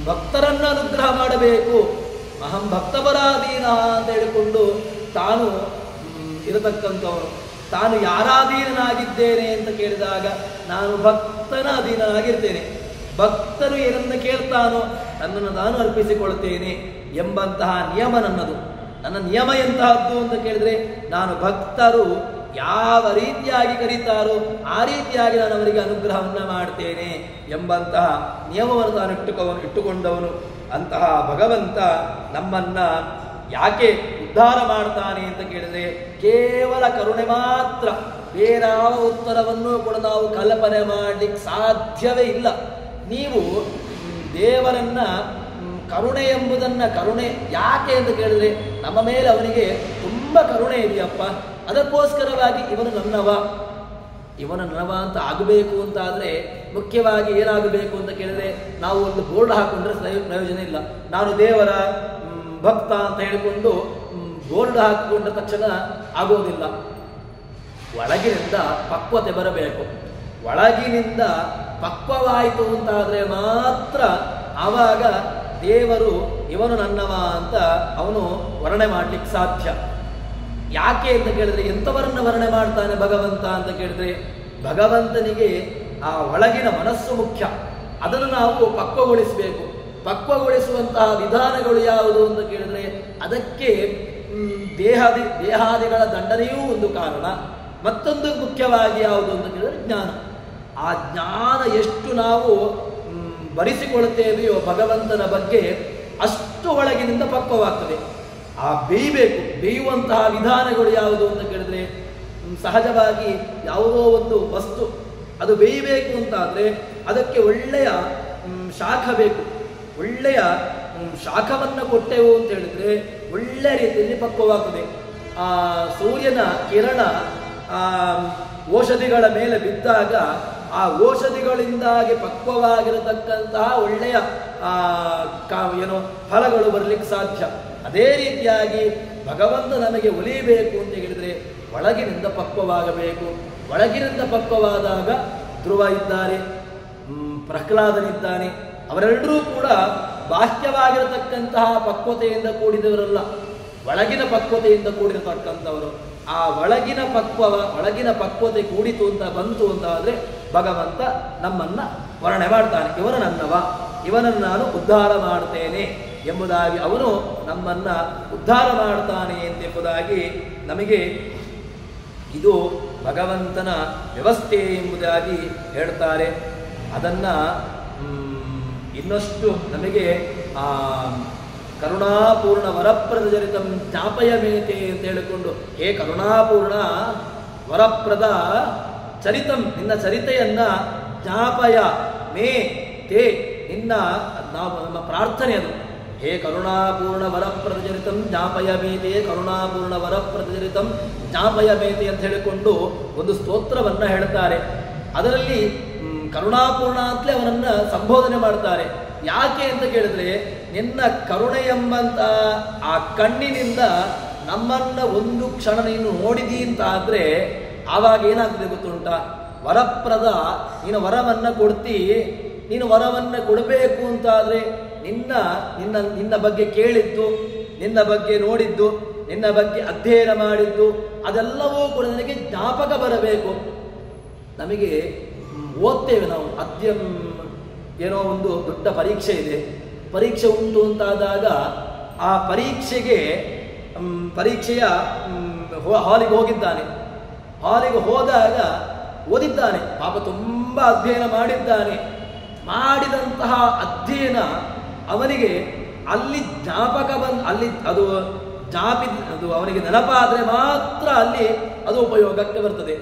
ಭಕ್ತರನ್ನ ಅನುಗ್ರಹ ಮಾಡಬೇಕು. ಅಹಂ ಭಕ್ತಪರಾಧೀನ ಅಂತ ಹೇಳಿಕೊಂಡು ತಾನು ಇರತಕ್ಕಂಥವನು. ತಾನು ಯಾರಾಧೀನನಾಗಿದ್ದೇನೆ ಅಂತ ಕೇಳಿದಾಗ ನಾನು ಭಕ್ತನ ಅಧೀನನಾಗಿರ್ತೇನೆ. ಭಕ್ತರು ಏನನ್ನ ಕೇಳ್ತಾನೋ ನನ್ನನ್ನು ನಾನು ಅರ್ಪಿಸಿಕೊಳ್ತೇನೆ ಎಂಬಂತಹ ನಿಯಮ ನನ್ನದು. ನನ್ನ ನಿಯಮ ಎಂತಹದ್ದು ಅಂತ ಕೇಳಿದ್ರೆ ನಾನು ಭಕ್ತರು ಯಾವ ರೀತಿಯಾಗಿ ಕರೀತಾರೋ ಆ ರೀತಿಯಾಗಿ ನಾನು ಅವರಿಗೆ ಅನುಗ್ರಹವನ್ನ ಮಾಡ್ತೇನೆ ಎಂಬಂತಹ ನಿಯಮವನ್ನು ತಾನು ಇಟ್ಟುಕೊಂಡವನು. ಅಂತಹ ಭಗವಂತ ನಮ್ಮನ್ನ ಯಾಕೆ ಉದ್ಧಾರ ಮಾಡ್ತಾನೆ ಅಂತ ಕೇಳಿದ್ರೆ ಕೇವಲ ಕರುಣೆ ಮಾತ್ರ. ಬೇರಾವ ಉತ್ತರವನ್ನು ಕೂಡ ನಾವು ಕಲ್ಪನೆ ಮಾಡಲಿಕ್ಕೆ ಸಾಧ್ಯವೇ ಇಲ್ಲ. ನೀವು ದೇವರನ್ನ ಕರುಣೆ ಎಂಬುದನ್ನ ಕರುಣೆ ಯಾಕೆ ಅಂತ ಕೇಳಿದ್ರೆ ನಮ್ಮ ಮೇಲೆ ಅವನಿಗೆ ತುಂಬ ಕರುಣೆ ಇದೆಯಪ್ಪ, ಅದಕ್ಕೋಸ್ಕರವಾಗಿ ಇವನು ನನ್ನವ, ಇವನ ನನ್ನವ ಅಂತ ಆಗಬೇಕು ಅಂತ ಆದರೆ ಮುಖ್ಯವಾಗಿ ಏನಾಗಬೇಕು ಅಂತ ಕೇಳಿದ್ರೆ ನಾವು ಒಂದು ಬೋರ್ಡ್ ಹಾಕೊಂಡ್ರೆ ಪ್ರಯೋಜನ ಇಲ್ಲ. ನಾನು ದೇವರ ಭಕ್ತ ಅಂತ ಹೇಳಿಕೊಂಡು ಬೋರ್ಡ್ ಹಾಕಿಕೊಂಡ ತಕ್ಷಣ ಆಗೋದಿಲ್ಲ. ಒಳಗಿನಿಂದ ಪಕ್ವತೆ ಬರಬೇಕು. ಒಳಗಿನಿಂದ ಪಕ್ವವಾಯಿತು ಅಂತಾದರೆ ಮಾತ್ರ ಆವಾಗ ದೇವರು ಇವನು ನನ್ನವ ಅಂತ ಅವನು ವರ್ಣನೆ ಮಾಡಲಿಕ್ಕೆ ಸಾಧ್ಯ. ಯಾಕೆ ಅಂತ ಕೇಳಿದ್ರೆ ಎಂಥವರನ್ನ ವರ್ಣನೆ ಮಾಡ್ತಾನೆ ಭಗವಂತ ಅಂತ ಕೇಳಿದ್ರೆ ಭಗವಂತನಿಗೆ ಆ ಒಳಗಿನ ಮನಸ್ಸು ಮುಖ್ಯ. ಅದನ್ನು ನಾವು ಪಕ್ವಗೊಳಿಸಬೇಕು. ಪಕ್ವಗೊಳಿಸುವಂತಹ ವಿಧಾನಗಳು ಯಾವುದು ಅಂತ ಕೇಳಿದ್ರೆ ಅದಕ್ಕೆ ದೇಹಾದಿಗಳ ದಂಡನೆಯೂ ಒಂದು ಕಾರಣ. ಮತ್ತೊಂದು ಮುಖ್ಯವಾಗಿ ಯಾವುದು ಅಂತ ಕೇಳಿದ್ರೆ ಜ್ಞಾನ. ಆ ಜ್ಞಾನ ಎಷ್ಟು ನಾವು ಬರಿಸಿಕೊಳ್ಳುತ್ತೇವೆಯೋ ಭಗವಂತನ ಬಗ್ಗೆ ಅಷ್ಟು ಒಳಗಿನಿಂದ ಪಕ್ವವಾಗ್ತದೆ. ಆ ಬೇಯಬೇಕು. ಬೇಯುವಂತಹ ವಿಧಾನಗಳು ಯಾವುದು ಅಂತ ಕೇಳಿದ್ರೆ ಸಹಜವಾಗಿ ಯಾವುದೋ ಒಂದು ವಸ್ತು ಅದು ಬೇಯಬೇಕು ಅಂತ ಆದರೆ ಅದಕ್ಕೆ ಒಳ್ಳೆಯ ಶಾಖ ಬೇಕು. ಒಳ್ಳೆಯ ಶಾಖವನ್ನು ಕೊಟ್ಟೆವು ಅಂತ ಹೇಳಿದ್ರೆ ಒಳ್ಳೆಯ ರೀತಿಯಲ್ಲಿ ಪಕ್ವವಾಗ್ತದೆ. ಆ ಸೂರ್ಯನ ಕಿರಣ ಔಷಧಿಗಳ ಮೇಲೆ ಬಿದ್ದಾಗ ಆ ಔಷಧಿಗಳಿಂದಾಗಿ ಪಕ್ವವಾಗಿರತಕ್ಕಂತಹ ಒಳ್ಳೆಯ ಫಲಗಳು ಬರಲಿಕ್ಕೆ ಸಾಧ್ಯ. ಅದೇ ರೀತಿಯಾಗಿ ಭಗವಂತ ನಮಗೆ ಒಲಿಯಬೇಕು ಅಂತ ಹೇಳಿದರೆ ಒಳಗಿನಿಂದ ಪಕ್ವವಾಗಬೇಕು. ಒಳಗಿನಿಂದ ಪಕ್ವವಾದಾಗ ಧ್ರುವ ಇದ್ದಾರೆ, ಪ್ರಹ್ಲಾದನಿದ್ದಾನೆ. ಅವರೆಲ್ಲರೂ ಕೂಡ ಬಾಹ್ಯವಾಗಿರತಕ್ಕಂತಹ ಪಕ್ವತೆಯಿಂದ ಕೂಡಿದವರಲ್ಲ, ಒಳಗಿನ ಪಕ್ವತೆಯಿಂದ ಕೂಡಿರತಕ್ಕಂಥವರು. ಆ ಒಳಗಿನ ಪಕ್ವತೆ ಕೂಡಿತು ಅಂತ ಬಂತು ಅಂತ ಆದರೆ ಭಗವಂತ ನಮ್ಮನ್ನ ವರ್ಣನೆ ಮಾಡ್ತಾನೆ. ಇವನು ನನ್ನವ, ಇವನನ್ನು ನಾನು ಉದ್ಧಾರ ಮಾಡ್ತೇನೆ ಎಂಬುದಾಗಿ ಅವನು ನಮ್ಮನ್ನ ಉದ್ಧಾರ ಮಾಡ್ತಾನೆ ಎಂಬುದಾಗಿ ನಮಗೆ ಇದು ಭಗವಂತನ ವ್ಯವಸ್ಥೆ ಎಂಬುದಾಗಿ ಹೇಳ್ತಾರೆ. ಅದನ್ನ ಇನ್ನಷ್ಟು ನಮಗೆ ಕರುಣಾಪೂರ್ಣ ವರಪ್ರದ ಚರಿತಂ ಜ್ಞಾಪಯ ಮೇತೆ ಅಂತ ಹೇಳಿಕೊಂಡು, ಹೇ ಕರುಣಾಪೂರ್ಣ ವರಪ್ರದ ಚರಿತಂ, ನಿನ್ನ ಚರಿತೆಯನ್ನ ಜ್ಞಾಪಯ ಮೇ ತೇ, ನಮ್ಮ ಪ್ರಾರ್ಥನೆ ಅದು. ಹೇ ಕರುಣಾಪೂರ್ಣ ವರಪ್ರದ ಚರಿತಂ ಜ್ಞಾಪಯ ಮೇತೆ, ಕರುಣಾಪೂರ್ಣ ವರಪ್ರದ ಚರಿತಂ ಜ್ಞಾಪಯ ಮೇತೆ ಅಂತ ಹೇಳಿಕೊಂಡು ಒಂದು ಸ್ತೋತ್ರವನ್ನ ಹೇಳ್ತಾರೆ. ಅದರಲ್ಲಿ ಕರುಣಾಪೂರ್ಣ ಅಂತಲೇ ಅವನನ್ನ ಸಂಬೋಧನೆ ಮಾಡ್ತಾರೆ. ಯಾಕೆ ಅಂತ ಕೇಳಿದ್ರೆ ನಿನ್ನ ಕರುಣೆ ಎಂಬಂತ ಆ ಕಣ್ಣಿನಿಂದ ನಮ್ಮನ್ನ ಒಂದು ಕ್ಷಣ ನೀನು ನೋಡಿದಿ ಅಂತ ಆದ್ರೆ ಆವಾಗ ಏನಾಗ್ತದೆ ಗೊತ್ತುಂಟ? ವರಪ್ರದ, ನೀನು ವರವನ್ನ ಕೊಡ್ತಿ. ನೀನು ವರವನ್ನ ಕೊಡಬೇಕು ಅಂತಾದ್ರೆ ನಿನ್ನ ಬಗ್ಗೆ ಕೇಳಿದ್ದು, ನಿನ್ನ ಬಗ್ಗೆ ನೋಡಿದ್ದು, ನಿನ್ನ ಬಗ್ಗೆ ಅಧ್ಯಯನ ಮಾಡಿದ್ದು ಅದೆಲ್ಲವೂ ಕೂಡ ನನಗೆ ಜ್ಞಾಪಕ ಬರಬೇಕು. ನಮಗೆ ಓದ್ತೇವೆ ನಾವು, ಏನೋ ಒಂದು ದೊಡ್ಡ ಪರೀಕ್ಷೆ ಇದೆ, ಪರೀಕ್ಷೆ ಉಂಟು ಅಂತಾದಾಗ ಆ ಪರೀಕ್ಷೆಯ ಹಾಲಿಗೆ ಹೋಗಿದ್ದಾನೆ. ಹಾಲಿಗೆ ಹೋದಾಗ ಓದಿದ್ದಾನೆ, ಪಾಪ ತುಂಬ ಅಧ್ಯಯನ ಮಾಡಿದ್ದಾನೆ. ಮಾಡಿದಂತಹ ಅಧ್ಯಯನ ಅವನಿಗೆ ಅಲ್ಲಿ ಜ್ಞಾಪಕ ಅದು ಅವನಿಗೆ ನೆನಪಾದರೆ ಮಾತ್ರ ಅಲ್ಲಿ ಅದು ಉಪಯೋಗಕ್ಕೆ ಬರ್ತದೆ.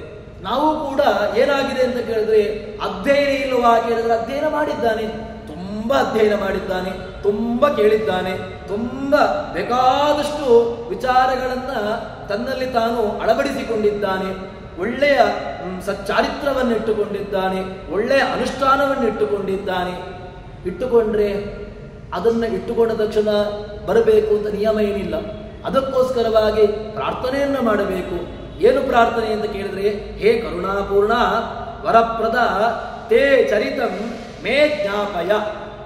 ನಾವು ಕೂಡ ಏನಾಗಿದೆ ಅಂತ ಕೇಳಿದ್ರೆ ಅಧ್ಯಯನ ಇಲ್ಲವಾ ಕೇಳಿದ್ರೆ ಅಧ್ಯಯನ ಮಾಡಿದ್ದಾನೆ, ತುಂಬ ಅಧ್ಯಯನ ಮಾಡಿದ್ದಾನೆ, ತುಂಬ ಕೇಳಿದ್ದಾನೆ, ತುಂಬ ಬೇಕಾದಷ್ಟು ವಿಚಾರಗಳನ್ನ ತನ್ನಲ್ಲಿ ತಾನು ಅಳವಡಿಸಿಕೊಂಡಿದ್ದಾನೆ, ಒಳ್ಳೆಯ ಸಚ್ಚಾರಿತ್ರವನ್ನು ಇಟ್ಟುಕೊಂಡಿದ್ದಾನೆ, ಒಳ್ಳೆಯ ಅನುಷ್ಠಾನವನ್ನು ಇಟ್ಟುಕೊಂಡಿದ್ದಾನೆ. ಇಟ್ಟುಕೊಂಡ್ರೆ ಅದನ್ನು ಇಟ್ಟುಕೊಂಡ ತಕ್ಷಣ ಬರಬೇಕು ಅಂತ ನಿಯಮ ಏನಿಲ್ಲ. ಅದಕ್ಕೋಸ್ಕರವಾಗಿ ಪ್ರಾರ್ಥನೆಯನ್ನು ಮಾಡಬೇಕು. ಏನು ಪ್ರಾರ್ಥನೆ ಅಂತ ಕೇಳಿದ್ರೆ, ಹೇ ಕರುಣಾಪೂರ್ಣ ವರಪ್ರದ ತೇ ಚರಿತಂ ಮೇ ಜ್ಞಾಪಯ,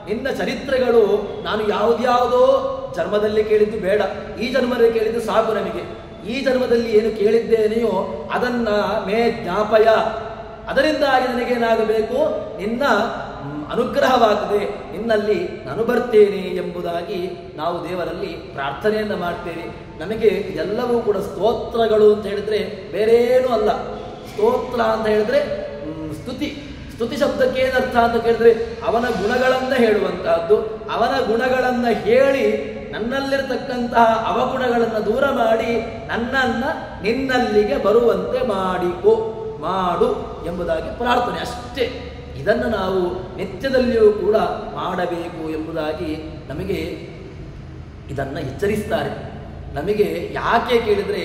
ನಿನ್ನ ಚರಿತ್ರೆಗಳು ನಾನು ಯಾವುದ್ಯಾವುದೋ ಜನ್ಮದಲ್ಲಿ ಕೇಳಿದ್ದು ಬೇಡ, ಈ ಜನ್ಮದಲ್ಲಿ ಕೇಳಿದ್ದು ಸಾಕು ನಮಗೆ. ಈ ಜನ್ಮದಲ್ಲಿ ಏನು ಕೇಳಿದ್ದೇನೆಯೋ ಅದನ್ನ ಮೇ ಜ್ಞಾಪಯ, ಅದರಿಂದಾಗಿ ನನಗೇನಾಗಬೇಕು? ನಿನ್ನ ಅನುಗ್ರಹವಾಗದೆ ನಿನ್ನಲ್ಲಿ ನಾನು ಬರ್ತೇನೆ ಎಂಬುದಾಗಿ ನಾವು ದೇವರಲ್ಲಿ ಪ್ರಾರ್ಥನೆಯನ್ನು ಮಾಡ್ತೇವೆ. ನಮಗೆ ಎಲ್ಲವೂ ಕೂಡ ಸ್ತೋತ್ರಗಳು ಅಂತ ಹೇಳಿದ್ರೆ ಬೇರೇನೂ ಅಲ್ಲ. ಸ್ತೋತ್ರ ಅಂತ ಹೇಳಿದ್ರೆ ಸ್ತುತಿ ಶಬ್ದಕ್ಕೆ ಏನರ್ಥ ಅಂತ ಕೇಳಿದ್ರೆ ಅವನ ಗುಣಗಳನ್ನು ಹೇಳುವಂತಹದ್ದು. ಅವನ ಗುಣಗಳನ್ನು ಹೇಳಿ ನನ್ನಲ್ಲಿರತಕ್ಕಂತಹ ಅವಗುಣಗಳನ್ನು ದೂರ ಮಾಡಿ ನನ್ನನ್ನ ನಿನ್ನಲ್ಲಿಗೆ ಬರುವಂತೆ ಮಾಡು ಎಂಬುದಾಗಿ ಪ್ರಾರ್ಥನೆ ಅಷ್ಟೇ. ಇದನ್ನು ನಾವು ನಿತ್ಯದಲ್ಲಿಯೂ ಕೂಡ ಮಾಡಬೇಕು ಎಂಬುದಾಗಿ ನಮಗೆ ಇದನ್ನು ಎಚ್ಚರಿಸ್ತಾರೆ. ನಮಗೆ ಯಾಕೆ ಕೇಳಿದರೆ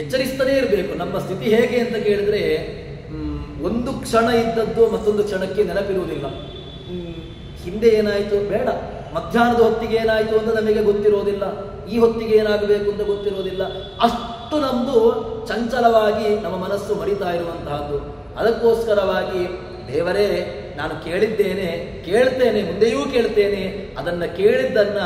ಎಚ್ಚರಿಸ್ತಲೇ ಇರಬೇಕು. ನಮ್ಮ ಸ್ಥಿತಿ ಹೇಗೆ ಅಂತ ಕೇಳಿದರೆ ಒಂದು ಕ್ಷಣ ಇದ್ದದ್ದು ಮತ್ತೊಂದು ಕ್ಷಣಕ್ಕೆ ನೆನಪಿರುವುದಿಲ್ಲ. ಹಿಂದೆ ಏನಾಯಿತು ಬೇಡ, ಮಧ್ಯಾಹ್ನದ ಹೊತ್ತಿಗೆ ಏನಾಯಿತು ಅಂತ ನಮಗೆ ಗೊತ್ತಿರೋದಿಲ್ಲ, ಈ ಹೊತ್ತಿಗೆ ಏನಾಗಬೇಕು ಅಂತ ಗೊತ್ತಿರೋದಿಲ್ಲ. ಅಷ್ಟು ನಮ್ಮದು ಚಂಚಲವಾಗಿ ನಮ್ಮ ಮನಸ್ಸು ಮರಿತಾ ಇರುವಂತಹದ್ದು. ಅದಕ್ಕೋಸ್ಕರವಾಗಿ ದೇವರೇ, ನಾನು ಕೇಳಿದ್ದೇನೆ, ಕೇಳ್ತೇನೆ, ಮುಂದೆಯೂ ಕೇಳ್ತೇನೆ, ಅದನ್ನು ಕೇಳಿದ್ದನ್ನ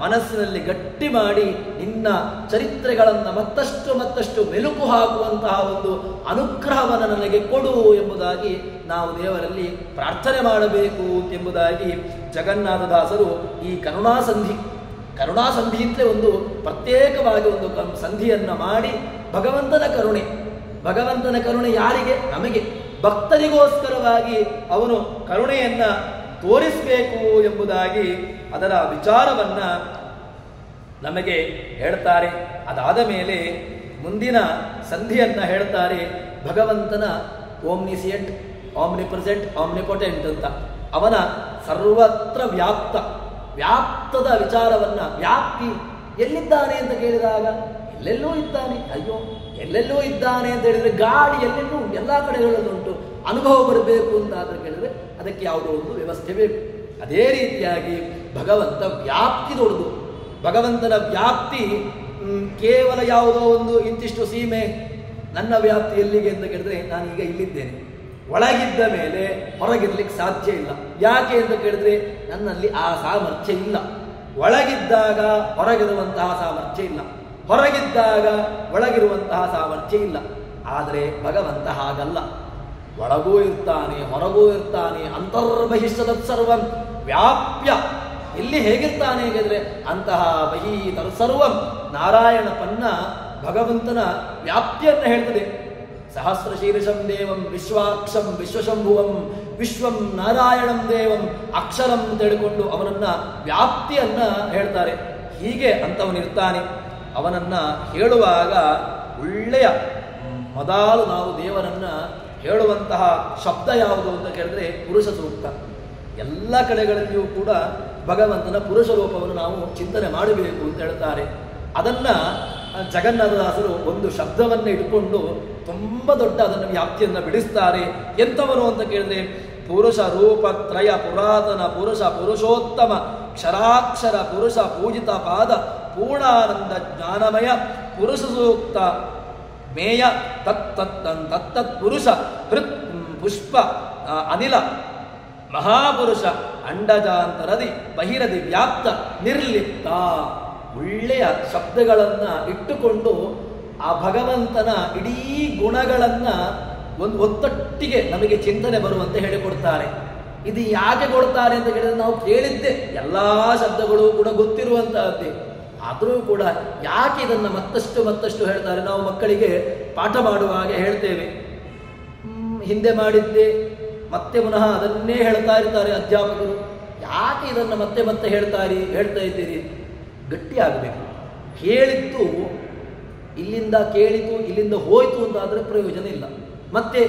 ಮನಸ್ಸಿನಲ್ಲಿ ಗಟ್ಟಿ ಮಾಡಿ ನಿನ್ನ ಚರಿತ್ರೆಗಳನ್ನು ಮತ್ತಷ್ಟು ಮತ್ತಷ್ಟು ಮೆಲುಕು ಹಾಕುವಂತಹ ಒಂದು ಅನುಗ್ರಹವನ್ನು ನನಗೆ ಕೊಡು ಎಂಬುದಾಗಿ ನಾವು ದೇವರಲ್ಲಿ ಪ್ರಾರ್ಥನೆ ಮಾಡಬೇಕು ಎಂಬುದಾಗಿ ಜಗನ್ನಾಥದಾಸರು ಈ ಕರುಣಾಸಂಧಿ ಅಂತಲೇ ಒಂದು ಪ್ರತ್ಯೇಕವಾಗಿ ಒಂದು ಸಂಧಿಯನ್ನ ಮಾಡಿ ಭಗವಂತನ ಕರುಣೆ ಯಾರಿಗೆ? ನಮಗೆ ಭಕ್ತರಿಗೋಸ್ಕರವಾಗಿ ಅವನು ಕರುಣೆಯನ್ನ ತೋರಿಸಬೇಕು ಎಂಬುದಾಗಿ ಅದರ ವಿಚಾರವನ್ನ ನಮಗೆ ಹೇಳ್ತಾರೆ. ಅದಾದ ಮೇಲೆ ಮುಂದಿನ ಸಂಧಿಯನ್ನ ಹೇಳ್ತಾರೆ. ಭಗವಂತನ ಓಮ್ನಿಸಿಯಂಟ್, ಆಮ್ನಿಪ್ರೆಸೆಂಟ್, ಆಮ್ನಿಪೊಟೆಂಟ್ ಅಂತ, ಅವನ ಸರ್ವತ್ರ ವ್ಯಾಪ್ತದ ವಿಚಾರವನ್ನ, ವ್ಯಾಪ್ತಿ ಎಲ್ಲಿದ್ದಾನೆ ಅಂತ ಕೇಳಿದಾಗ ಎಲ್ಲೆಲ್ಲೂ ಇದ್ದಾನೆ. ಅಯ್ಯೋ, ಎಲ್ಲೆಲ್ಲೂ ಇದ್ದಾನೆ ಅಂತ ಹೇಳಿದ್ರೆ ಗಾಳಿ ಎಲ್ಲೆಲ್ಲೂ ಎಲ್ಲ ಕಡೆಗಳಲ್ಲುಂಟು. ಅನುಭವ ಬರಬೇಕು ಅಂತ ಆದರೆ ಕೇಳಿದ್ರೆ ಅದಕ್ಕೆ ಯಾವುದೋ ಒಂದು ವ್ಯವಸ್ಥೆ ಬೇಕು. ಅದೇ ರೀತಿಯಾಗಿ ಭಗವಂತ ವ್ಯಾಪ್ತಿ ದೊಡ್ಡದು. ಭಗವಂತನ ವ್ಯಾಪ್ತಿ ಕೇವಲ ಯಾವುದೋ ಒಂದು ಇಂತಿಷ್ಟು ಸೀಮೆ. ನನ್ನ ವ್ಯಾಪ್ತಿ ಎಲ್ಲಿಗೆ ಅಂತ ಕೇಳಿದ್ರೆ ನಾನೀಗ ಇಲ್ಲಿದ್ದೇನೆ, ಒಳಗಿದ್ದ ಮೇಲೆ ಹೊರಗಿರ್ಲಿಕ್ಕೆ ಸಾಧ್ಯ ಇಲ್ಲ. ಯಾಕೆ ಅಂತ ಕೇಳಿದ್ರೆ ನನ್ನಲ್ಲಿ ಆ ಸಾಮರ್ಥ್ಯ ಇಲ್ಲ. ಒಳಗಿದ್ದಾಗ ಹೊರಗಿರುವಂತಹ ಸಾಮರ್ಥ್ಯ ಇಲ್ಲ, ಹೊರಗಿದ್ದಾಗ ಒಳಗಿರುವಂತಹ ಸಾಮರ್ಥ್ಯ ಇಲ್ಲ. ಆದರೆ ಭಗವಂತ ಹಾಗಲ್ಲ, ಒಳಗೂ ಇರ್ತಾನೆ, ಹೊರಗೂ ಇರ್ತಾನೆ. ಅಂತರ್ಬಹಿಷ್ಠದತ್ಸರ್ವಂ ವ್ಯಾಪ್ಯ. ಇಲ್ಲಿ ಹೇಗಿರ್ತಾನೆ ಹೇಳಿದ್ರೆ ಅಂತಹ ಬಹಿ ತತ್ಸರ್ವಂ. ನಾರಾಯಣ ಪನ್ನ ಭಗವಂತನ ವ್ಯಾಪ್ತಿಯನ್ನು ಹೇಳ್ತದೆ. ಸಹಸ್ರಶೀರ್ಷಂ ದೇವಂ ವಿಶ್ವಾಕ್ಷಂ ವಿಶ್ವಶಂಭುವಂ ವಿಶ್ವಂ ನಾರಾಯಣಂ ದೇವಂ ಅಕ್ಷರಂ ಅಂತ ಹೇಳಿಕೊಂಡು ಅವನನ್ನ ವ್ಯಾಪ್ತಿಯನ್ನ ಹೇಳ್ತಾರೆ. ಹೀಗೆ ಅಂತವನಿರ್ತಾನೆ. ಅವನನ್ನ ಹೇಳುವಾಗ ಒಳ್ಳೆಯ ಮೊದಲು ನಾವು ದೇವರನ್ನ ಹೇಳುವಂತಹ ಶಬ್ದ ಯಾವುದು ಅಂತ ಕೇಳಿದ್ರೆ ಪುರುಷ ಸೂಕ್ತ. ಎಲ್ಲ ಕಡೆಗಳಲ್ಲಿಯೂ ಕೂಡ ಭಗವಂತನ ಪುರುಷ ರೂಪವನ್ನು ನಾವು ಚಿಂತನೆ ಮಾಡಬೇಕು ಅಂತ ಹೇಳ್ತಾರೆ. ಅದನ್ನ ಜಗನ್ನಾಥದಾಸರು ಒಂದು ಶಬ್ದವನ್ನು ಇಟ್ಕೊಂಡು ತುಂಬ ದೊಡ್ಡ ಅದನ್ನು ವ್ಯಾಪ್ತಿಯನ್ನು ಬಿಡಿಸ್ತಾರೆ. ಎಂಥವನು ಅಂತ ಕೇಳಿದ್ರೆ ಪುರುಷ ರೂಪತ್ರಯ ಪುರಾತನ ಪುರುಷ ಪುರುಷೋತ್ತಮ ಕ್ಷರಾಕ್ಷರ ಪುರುಷ ಪೂಜಿತ ಪಾದ ಪೂರ್ಣಾನಂದ ಜ್ಞಾನಮಯ ಪುರುಷ ಸೂಕ್ತ ಮೇಯ ತತ್ತತ್ ಪುರುಷ ಹೃತ್ ಪುಷ್ಪ ಅನಿಲ ಮಹಾಪುರುಷ ಅಂಡಜಾಂತರದಿ ಬಹಿರದಿ ವ್ಯಾಪ್ತ ನಿರ್ಲಿಪ್ತ. ಒಳ್ಳೆಯ ಶಬ್ದಗಳನ್ನ ಇಟ್ಟುಕೊಂಡು ಆ ಭಗವಂತನ ಇಡೀ ಗುಣಗಳನ್ನ ಒಂದು ಒತ್ತೊಟ್ಟಿಗೆ ನಮಗೆ ಚಿಂತನೆ ಬರುವಂತೆ ಹೇಳಿಕೊಡ್ತಾರೆ. ಇದು ಯಾಕೆ ಕೊಡ್ತಾರೆ ಅಂತ ಹೇಳಿದ್ರೆ ನಾವು ಕೇಳಿದ್ದೆ, ಎಲ್ಲಾ ಶಬ್ದಗಳು ಕೂಡ ಗೊತ್ತಿರುವಂತಹದ್ದೇ. ಆದರೂ ಕೂಡ ಯಾಕೆ ಇದನ್ನು ಮತ್ತಷ್ಟು ಹೇಳ್ತಾರೆ? ನಾವು ಮಕ್ಕಳಿಗೆ ಪಾಠ ಮಾಡುವಾಗ ಹೇಳ್ತೇವೆ, ಹಿಂದೆ ಮಾಡಿದ್ದೆ ಮತ್ತೆ ಪುನಃ ಅದನ್ನೇ ಹೇಳ್ತಾ ಇರ್ತಾರೆ ಅಧ್ಯಾಪಕರು. ಯಾಕೆ ಇದನ್ನು ಮತ್ತೆ ಹೇಳ್ತಾ ಇದ್ದೀರಿ? ಗಟ್ಟಿಯಾಗಬೇಕು. ಹೇಳಿದ್ದು ಇಲ್ಲಿಂದ ಕೇಳಿತು, ಇಲ್ಲಿಂದ ಹೋಯಿತು ಅಂತ ಆದರೆ ಪ್ರಯೋಜನ ಇಲ್ಲ. ಮತ್ತೆ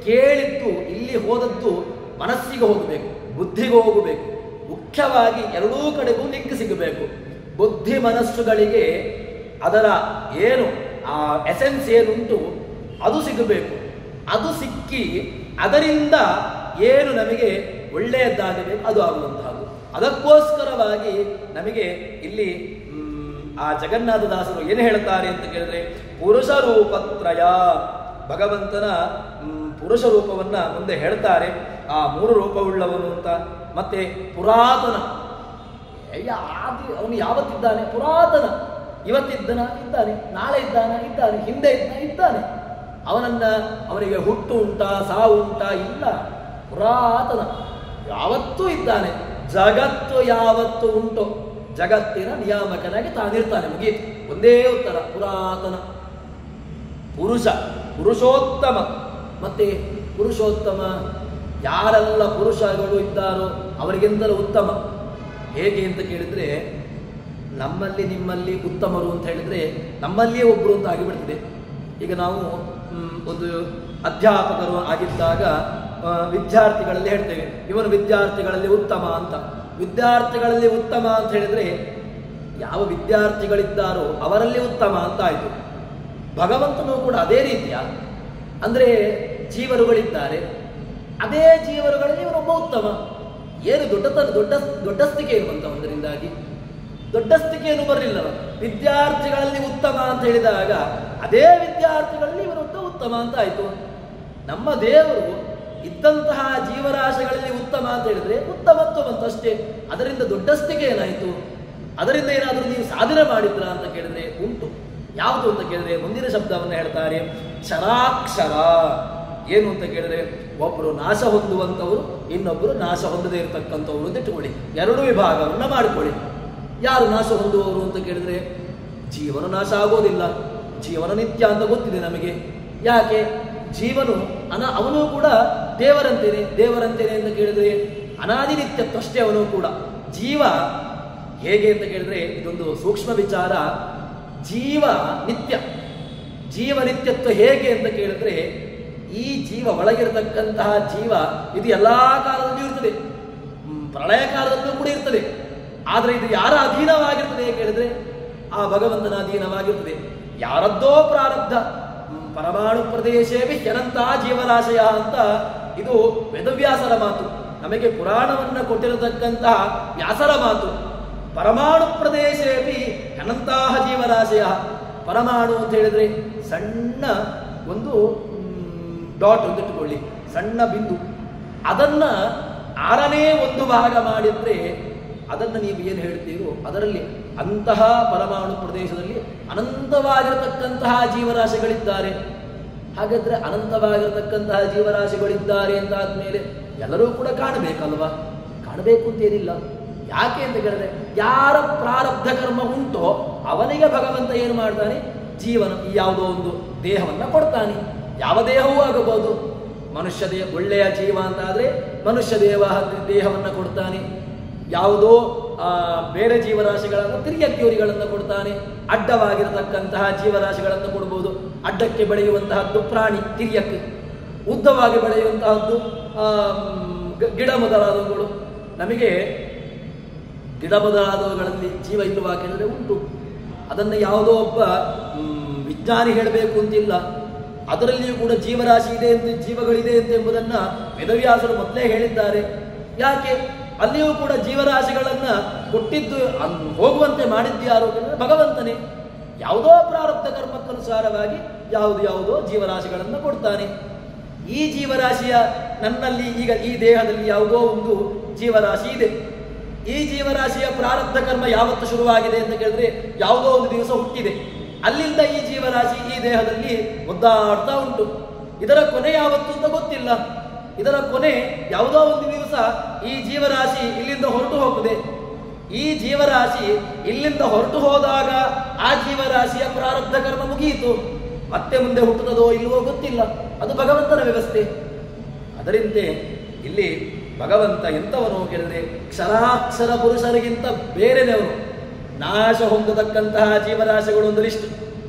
ಕೇಳಿದ್ದು ಇಲ್ಲಿ ಹೋದದ್ದು ಮನಸ್ಸಿಗೆ ಹೋಗಬೇಕು, ಬುದ್ಧಿಗೆ ಹೋಗಬೇಕು. ಮುಖ್ಯವಾಗಿ ಎರಡೂ ಕಡೆಗೂ ಲಿಂಕ್ ಸಿಗಬೇಕು. ಬುದ್ಧಿ ಮನಸ್ಸುಗಳಿಗೆ ಅದರ ಏನು ಆ ಎಸೆನ್ಸ್ ಏನುಂಟು ಅದು ಸಿಗಬೇಕು. ಅದು ಸಿಕ್ಕಿ ಅದರಿಂದ ಏನು ನಮಗೆ ಒಳ್ಳೆಯದಾಗಬೇಕು ಅದು ಆಗುವಂತಹದ್ದು. ಅದಕ್ಕೋಸ್ಕರವಾಗಿ ನಮಗೆ ಇಲ್ಲಿ ಆ ಜಗನ್ನಾಥದಾಸರು ಏನು ಹೇಳ್ತಾರೆ ಅಂತ ಕೇಳಿದ್ರೆ ಪುರುಷ ರೂಪತ್ರಯ, ಭಗವಂತನ ಪುರುಷ ರೂಪವನ್ನ ಮುಂದೆ ಹೇಳ್ತಾರೆ. ಆ ಮೂರು ರೂಪವುಳ್ಳವನು ಅಂತ. ಮತ್ತೆ ಪುರಾತನ, ಅವನು ಯಾವತ್ತಿದ್ದಾನೆ? ಪುರಾತನ. ಇವತ್ತಿದ್ದನ ಇದ್ದಾನೆ, ನಾಳೆ ಇದ್ದಾನೆ, ಹಿಂದೆ ಇದ್ದಾನೆ. ಅವನಿಗೆ ಹುಟ್ಟು ಉಂಟಾ, ಸಾವು ಉಂಟಾ? ಇಲ್ಲ. ಪುರಾತನ, ಯಾವತ್ತೂ ಇದ್ದಾನೆ. ಜಗತ್ತು ಯಾವತ್ತು ಉಂಟು, ಜಗತ್ತಿನ ನಿಯಾಮಕನಾಗಿ ತಾನಿರ್ತಾನೆ. ಮುಗೀತು, ಒಂದೇ ಉತ್ತರ, ಪುರಾತನ. ಪುರುಷ, ಪುರುಷೋತ್ತಮ. ಮತ್ತೆ ಪುರುಷೋತ್ತಮ, ಯಾರೆಲ್ಲ ಪುರುಷಗಳು ಇದ್ದಾರೋ ಅವರಿಗಿಂತಲೂ ಉತ್ತಮ. ಹೇಗೆ ಅಂತ ಕೇಳಿದ್ರೆ, ನಮ್ಮಲ್ಲಿ ನಿಮ್ಮಲ್ಲಿ ಉತ್ತಮರು ಅಂತ ಹೇಳಿದ್ರೆ ನಮ್ಮಲ್ಲಿಯೇ ಒಬ್ಬರು ಅಂತ ಆಗಿಬಿಡ್ತಿದೆ. ಈಗ ನಾವು ಒಂದು ಅಧ್ಯಾಪಕರು ಆಗಿದ್ದಾಗ ವಿದ್ಯಾರ್ಥಿಗಳಲ್ಲಿ ಹೇಳ್ತೇವೆ, ಇವನು ವಿದ್ಯಾರ್ಥಿಗಳಲ್ಲಿ ಉತ್ತಮ ಅಂತ. ವಿದ್ಯಾರ್ಥಿಗಳಲ್ಲಿ ಉತ್ತಮ ಅಂತ ಹೇಳಿದ್ರೆ ಯಾವ ವಿದ್ಯಾರ್ಥಿಗಳಿದ್ದಾರೋ ಅವರಲ್ಲಿ ಉತ್ತಮ ಅಂತ ಆಯಿತು. ಭಗವಂತನು ಕೂಡ ಅದೇ ರೀತಿಯ, ಅಂದರೆ ಜೀವರುಗಳಿದ್ದಾರೆ, ಅದೇ ಜೀವರುಗಳಲ್ಲಿ ಇವನೊಬ್ಬ ಉತ್ತಮ. ಏನು ದೊಡ್ಡಸ್ತಿಕೆ ಇರುವಂತ ಒಂದರಿಂದಾಗಿ ದೊಡ್ಡಸ್ತಿಕೆಯನ್ನು ಬರಲಿಲ್ಲ. ವಿದ್ಯಾರ್ಥಿಗಳಲ್ಲಿ ಉತ್ತಮ ಅಂತ ಹೇಳಿದಾಗ ಅದೇ ವಿದ್ಯಾರ್ಥಿಗಳಲ್ಲಿ ಇವನೊಬ್ಬ ಉತ್ತಮ ಅಂತ ಆಯ್ತು. ನಮ್ಮ ದೇವರು ಇದ್ದಂತಹ ಜೀವರಾಶಿಗಳಲ್ಲಿ ಉತ್ತಮ ಅಂತ ಹೇಳಿದ್ರೆ ಉತ್ತಮತ್ವ ಬಂತು ಅಷ್ಟೇ. ಅದರಿಂದ ದೊಡ್ಡಸ್ತಿಕೆ ಏನಾಯಿತು? ಅದರಿಂದ ಏನಾದರೂ ನೀವು ಸಾಧನೆ ಮಾಡಿದ್ರ ಅಂತ ಕೇಳಿದ್ರೆ ಉಂಟು. ಯಾವುದು ಅಂತ ಕೇಳಿದ್ರೆ ಮುಂದಿನ ಶಬ್ದವನ್ನು ಹೇಳ್ತಾರೆ, ಕ್ಷರಾಕ್ಷರ. ಏನು ಅಂತ ಕೇಳಿದ್ರೆ ಒಬ್ಬರು ನಾಶ ಹೊಂದುವಂಥವರು, ಇನ್ನೊಬ್ಬರು ನಾಶ ಹೊಂದದೇ ಇರತಕ್ಕಂಥವ್ರು ಅಂತ ಇಟ್ಟುಕೊಳ್ಳಿ. ಎರಡು ವಿಭಾಗವನ್ನು ಮಾಡಿಕೊಳ್ಳಿ. ಯಾರು ನಾಶ ಹೊಂದುವವರು ಅಂತ ಕೇಳಿದ್ರೆ ಜೀವನ ನಾಶ ಆಗೋದಿಲ್ಲ, ಜೀವನ ನಿತ್ಯ ಅಂತ ಗೊತ್ತಿದೆ ನಮಗೆ. ಯಾಕೆ? ಜೀವನು ಅವನು ಕೂಡ ದೇವರಂತೇನೆ ಅಂತ ಕೇಳಿದ್ರೆ ಅನಾದಿ ನಿತ್ಯತ್ವ ಅಷ್ಟೇ ಅವನು ಕೂಡ. ಜೀವ ಹೇಗೆ ಅಂತ ಕೇಳಿದ್ರೆ ಇದೊಂದು ಸೂಕ್ಷ್ಮ ವಿಚಾರ. ಜೀವ ನಿತ್ಯತ್ವ ಹೇಗೆ ಅಂತ ಕೇಳಿದ್ರೆ ಈ ಜೀವ ಒಳಗಿರತಕ್ಕಂತಹ ಜೀವ ಇದು ಎಲ್ಲಾ ಕಾಲದಲ್ಲೂ ಇರ್ತದೆ, ಪ್ರಳಯ ಕಾಲದಲ್ಲೂ ಕೂಡ ಇರ್ತದೆ. ಆದರೆ ಇದು ಯಾರ ಅಧೀನವಾಗಿರ್ತದೆ ಕೇಳಿದ್ರೆ ಆ ಭಗವಂತನ ಅಧೀನವಾಗಿರ್ತದೆ. ಯಾರದ್ದೋ ಪ್ರಾರಬ್ಧ. ಪರಮಾಣು ಪ್ರದೇಶವೇ ಹ್ಯನಂತಹ ಜೀವರಾಶಯ ಅಂತ ಇದು ವೇದವ್ಯಾಸರ ಮಾತು. ನಮಗೆ ಪುರಾಣವನ್ನು ಕೊಟ್ಟಿರತಕ್ಕಂತಹ ವ್ಯಾಸರ ಮಾತು. ಪರಮಾಣು ಪ್ರದೇಶವೇ ಹ್ಯನಂತಹ ಜೀವರಾಶಯ. ಪರಮಾಣು ಅಂತ ಹೇಳಿದ್ರೆ ಸಣ್ಣ ಒಂದು ಡಾಟ್ ಅಂತ ಇಟ್ಟುಕೊಳ್ಳಿ, ಸಣ್ಣ ಬಿಂದು. ಅದನ್ನ 6ನೇ ಒಂದು ಭಾಗ ಮಾಡಿದ್ರೆ ಅದನ್ನು ನೀವು ಏನು ಹೇಳ್ತೀರೋ ಅದರಲ್ಲಿ ಅಂತಹ ಪರಮಾಣು ಪ್ರದೇಶದಲ್ಲಿ ಅನಂತವಾಗಿರತಕ್ಕಂತಹ ಜೀವರಾಶಿಗಳಿದ್ದಾರೆ. ಹಾಗಾದ್ರೆ ಅನಂತವಾಗಿರತಕ್ಕಂತಹ ಜೀವರಾಶಿಗಳಿದ್ದಾರೆ ಅಂತ ಆದ್ಮೇಲೆ ಎಲ್ಲರೂ ಕೂಡ ಕಾಣಬೇಕಲ್ವಾ? ಕಾಣಬೇಕು ಅಂತೇನಿಲ್ಲ. ಯಾಕೆ ಅಂತ ಕೇಳಿದ್ರೆ ಯಾರ ಪ್ರಾರಬ್ಧ ಕರ್ಮ ಉಂಟೋ ಅವನಿಗೆ ಭಗವಂತ ಏನು ಮಾಡ್ತಾನೆ? ಜೀವನ ಯಾವುದೋ ಒಂದು ದೇಹವನ್ನ ಕೊಡ್ತಾನೆ. ಯಾವ ದೇಹವೂ ಆಗಬಹುದು. ಮನುಷ್ಯ ದೇಹ ಒಳ್ಳೆಯ ಜೀವ ಅಂತ ಆದ್ರೆ ಮನುಷ್ಯ ದೇಹವನ್ನ ಕೊಡ್ತಾನೆ. ಯಾವುದೋ ಬೇರೆ ಜೀವರಾಶಿಗಳನ್ನು ತಿರ್ಯಕ್ಯೂರಿಗಳನ್ನು ಕೊಡ್ತಾನೆ. ಅಡ್ಡವಾಗಿರತಕ್ಕಂತಹ ಜೀವರಾಶಿಗಳನ್ನು ಕೊಡ್ಬೋದು. ಅಡ್ಡಕ್ಕೆ ಬೆಳೆಯುವಂತಹದ್ದು ಪ್ರಾಣಿ ತಿರ್ಯಕ್ಕೆ, ಉದ್ದವಾಗಿ ಬೆಳೆಯುವಂತಹದ್ದು ಗಿಡ ಮೊದಲಾದವುಗಳು. ನಮಗೆ ಗಿಡ ಮೊದಲಾದವುಗಳಲ್ಲಿ ಜೀವ ಇಲ್ಲವಾ ಕೇಳಿದ್ರೆ ಉಂಟು. ಅದನ್ನು ಯಾವುದೋ ಒಬ್ಬ ವಿಜ್ಞಾನಿ ಹೇಳಬೇಕು ಅಂತಿಲ್ಲ. ಅದರಲ್ಲಿಯೂ ಕೂಡ ಜೀವರಾಶಿ ಇದೆ ಅಂತ, ಜೀವಗಳಿದೆ ಅಂತ ಎಂಬುದನ್ನ ವೇದವ್ಯಾಸರು ಮೊದಲೇ ಹೇಳಿದ್ದಾರೆ. ಯಾಕೆ? ಅಲ್ಲಿಯೂ ಕೂಡ ಜೀವರಾಶಿಗಳನ್ನ ಕೊಟ್ಟಿದ್ದು ಹೋಗುವಂತೆ ಮಾಡಿದ್ಯಾರು ಭಗವಂತನೇ. ಯಾವುದೋ ಪ್ರಾರಬ್ಧ ಕರ್ಮಕ್ಕನುಸಾರವಾಗಿ ಯಾವುದೋ ಜೀವರಾಶಿಗಳನ್ನು ಕೊಡ್ತಾನೆ. ಈ ಜೀವರಾಶಿಯ ನನ್ನಲ್ಲಿ ಈಗ ಈ ದೇಹದಲ್ಲಿ ಯಾವುದೋ ಒಂದು ಜೀವರಾಶಿ ಇದೆ. ಈ ಜೀವರಾಶಿಯ ಪ್ರಾರಬ್ಧ ಕರ್ಮ ಯಾವತ್ತು ಶುರುವಾಗಿದೆ ಅಂತ ಕೇಳಿದ್ರೆ ಯಾವುದೋ ಒಂದು ದಿವಸ ಹುಟ್ಟಿದೆ. ಅಲ್ಲಿಂದ ಈ ಜೀವರಾಶಿ ಈ ದೇಹದಲ್ಲಿ ಒದ್ದಾಡ್ತಾ ಉಂಟು. ಇದರ ಕೊನೆ ಯಾವತ್ತು ಅಂತ ಗೊತ್ತಿಲ್ಲ. ಇದರ ಕೊನೆ ಯಾವುದೋ ಒಂದು ದಿವಸ ಈ ಜೀವರಾಶಿ ಇಲ್ಲಿಂದ ಹೊರಟು ಹೋಗುತ್ತದೆ. ಈ ಜೀವರಾಶಿ ಇಲ್ಲಿಂದ ಹೊರಟು ಹೋದಾಗ ಆ ಜೀವರಾಶಿಯ ಪ್ರಾರಬ್ಧ ಕರ್ಮ ಮುಗಿಯಿತು. ಮತ್ತೆ ಮುಂದೆ ಹುಟ್ಟುತ್ತದೋ ಇಲ್ಲವೋ ಗೊತ್ತಿಲ್ಲ. ಅದು ಭಗವಂತನ ವ್ಯವಸ್ಥೆ. ಅದರಂತೆ ಇಲ್ಲಿ ಭಗವಂತ ಎಂಥವನು ಕೇಳಿದ್ರೆ ಕ್ಷರಾಕ್ಷರ ಪುರುಷರಿಗಿಂತ ಬೇರೆದವರು. ನಾಶ ಹೊಂದತಕ್ಕಂತಹ ಜೀವರಾಶಿಗಳು ಒಂದು ಲಿಸ್ಟ್.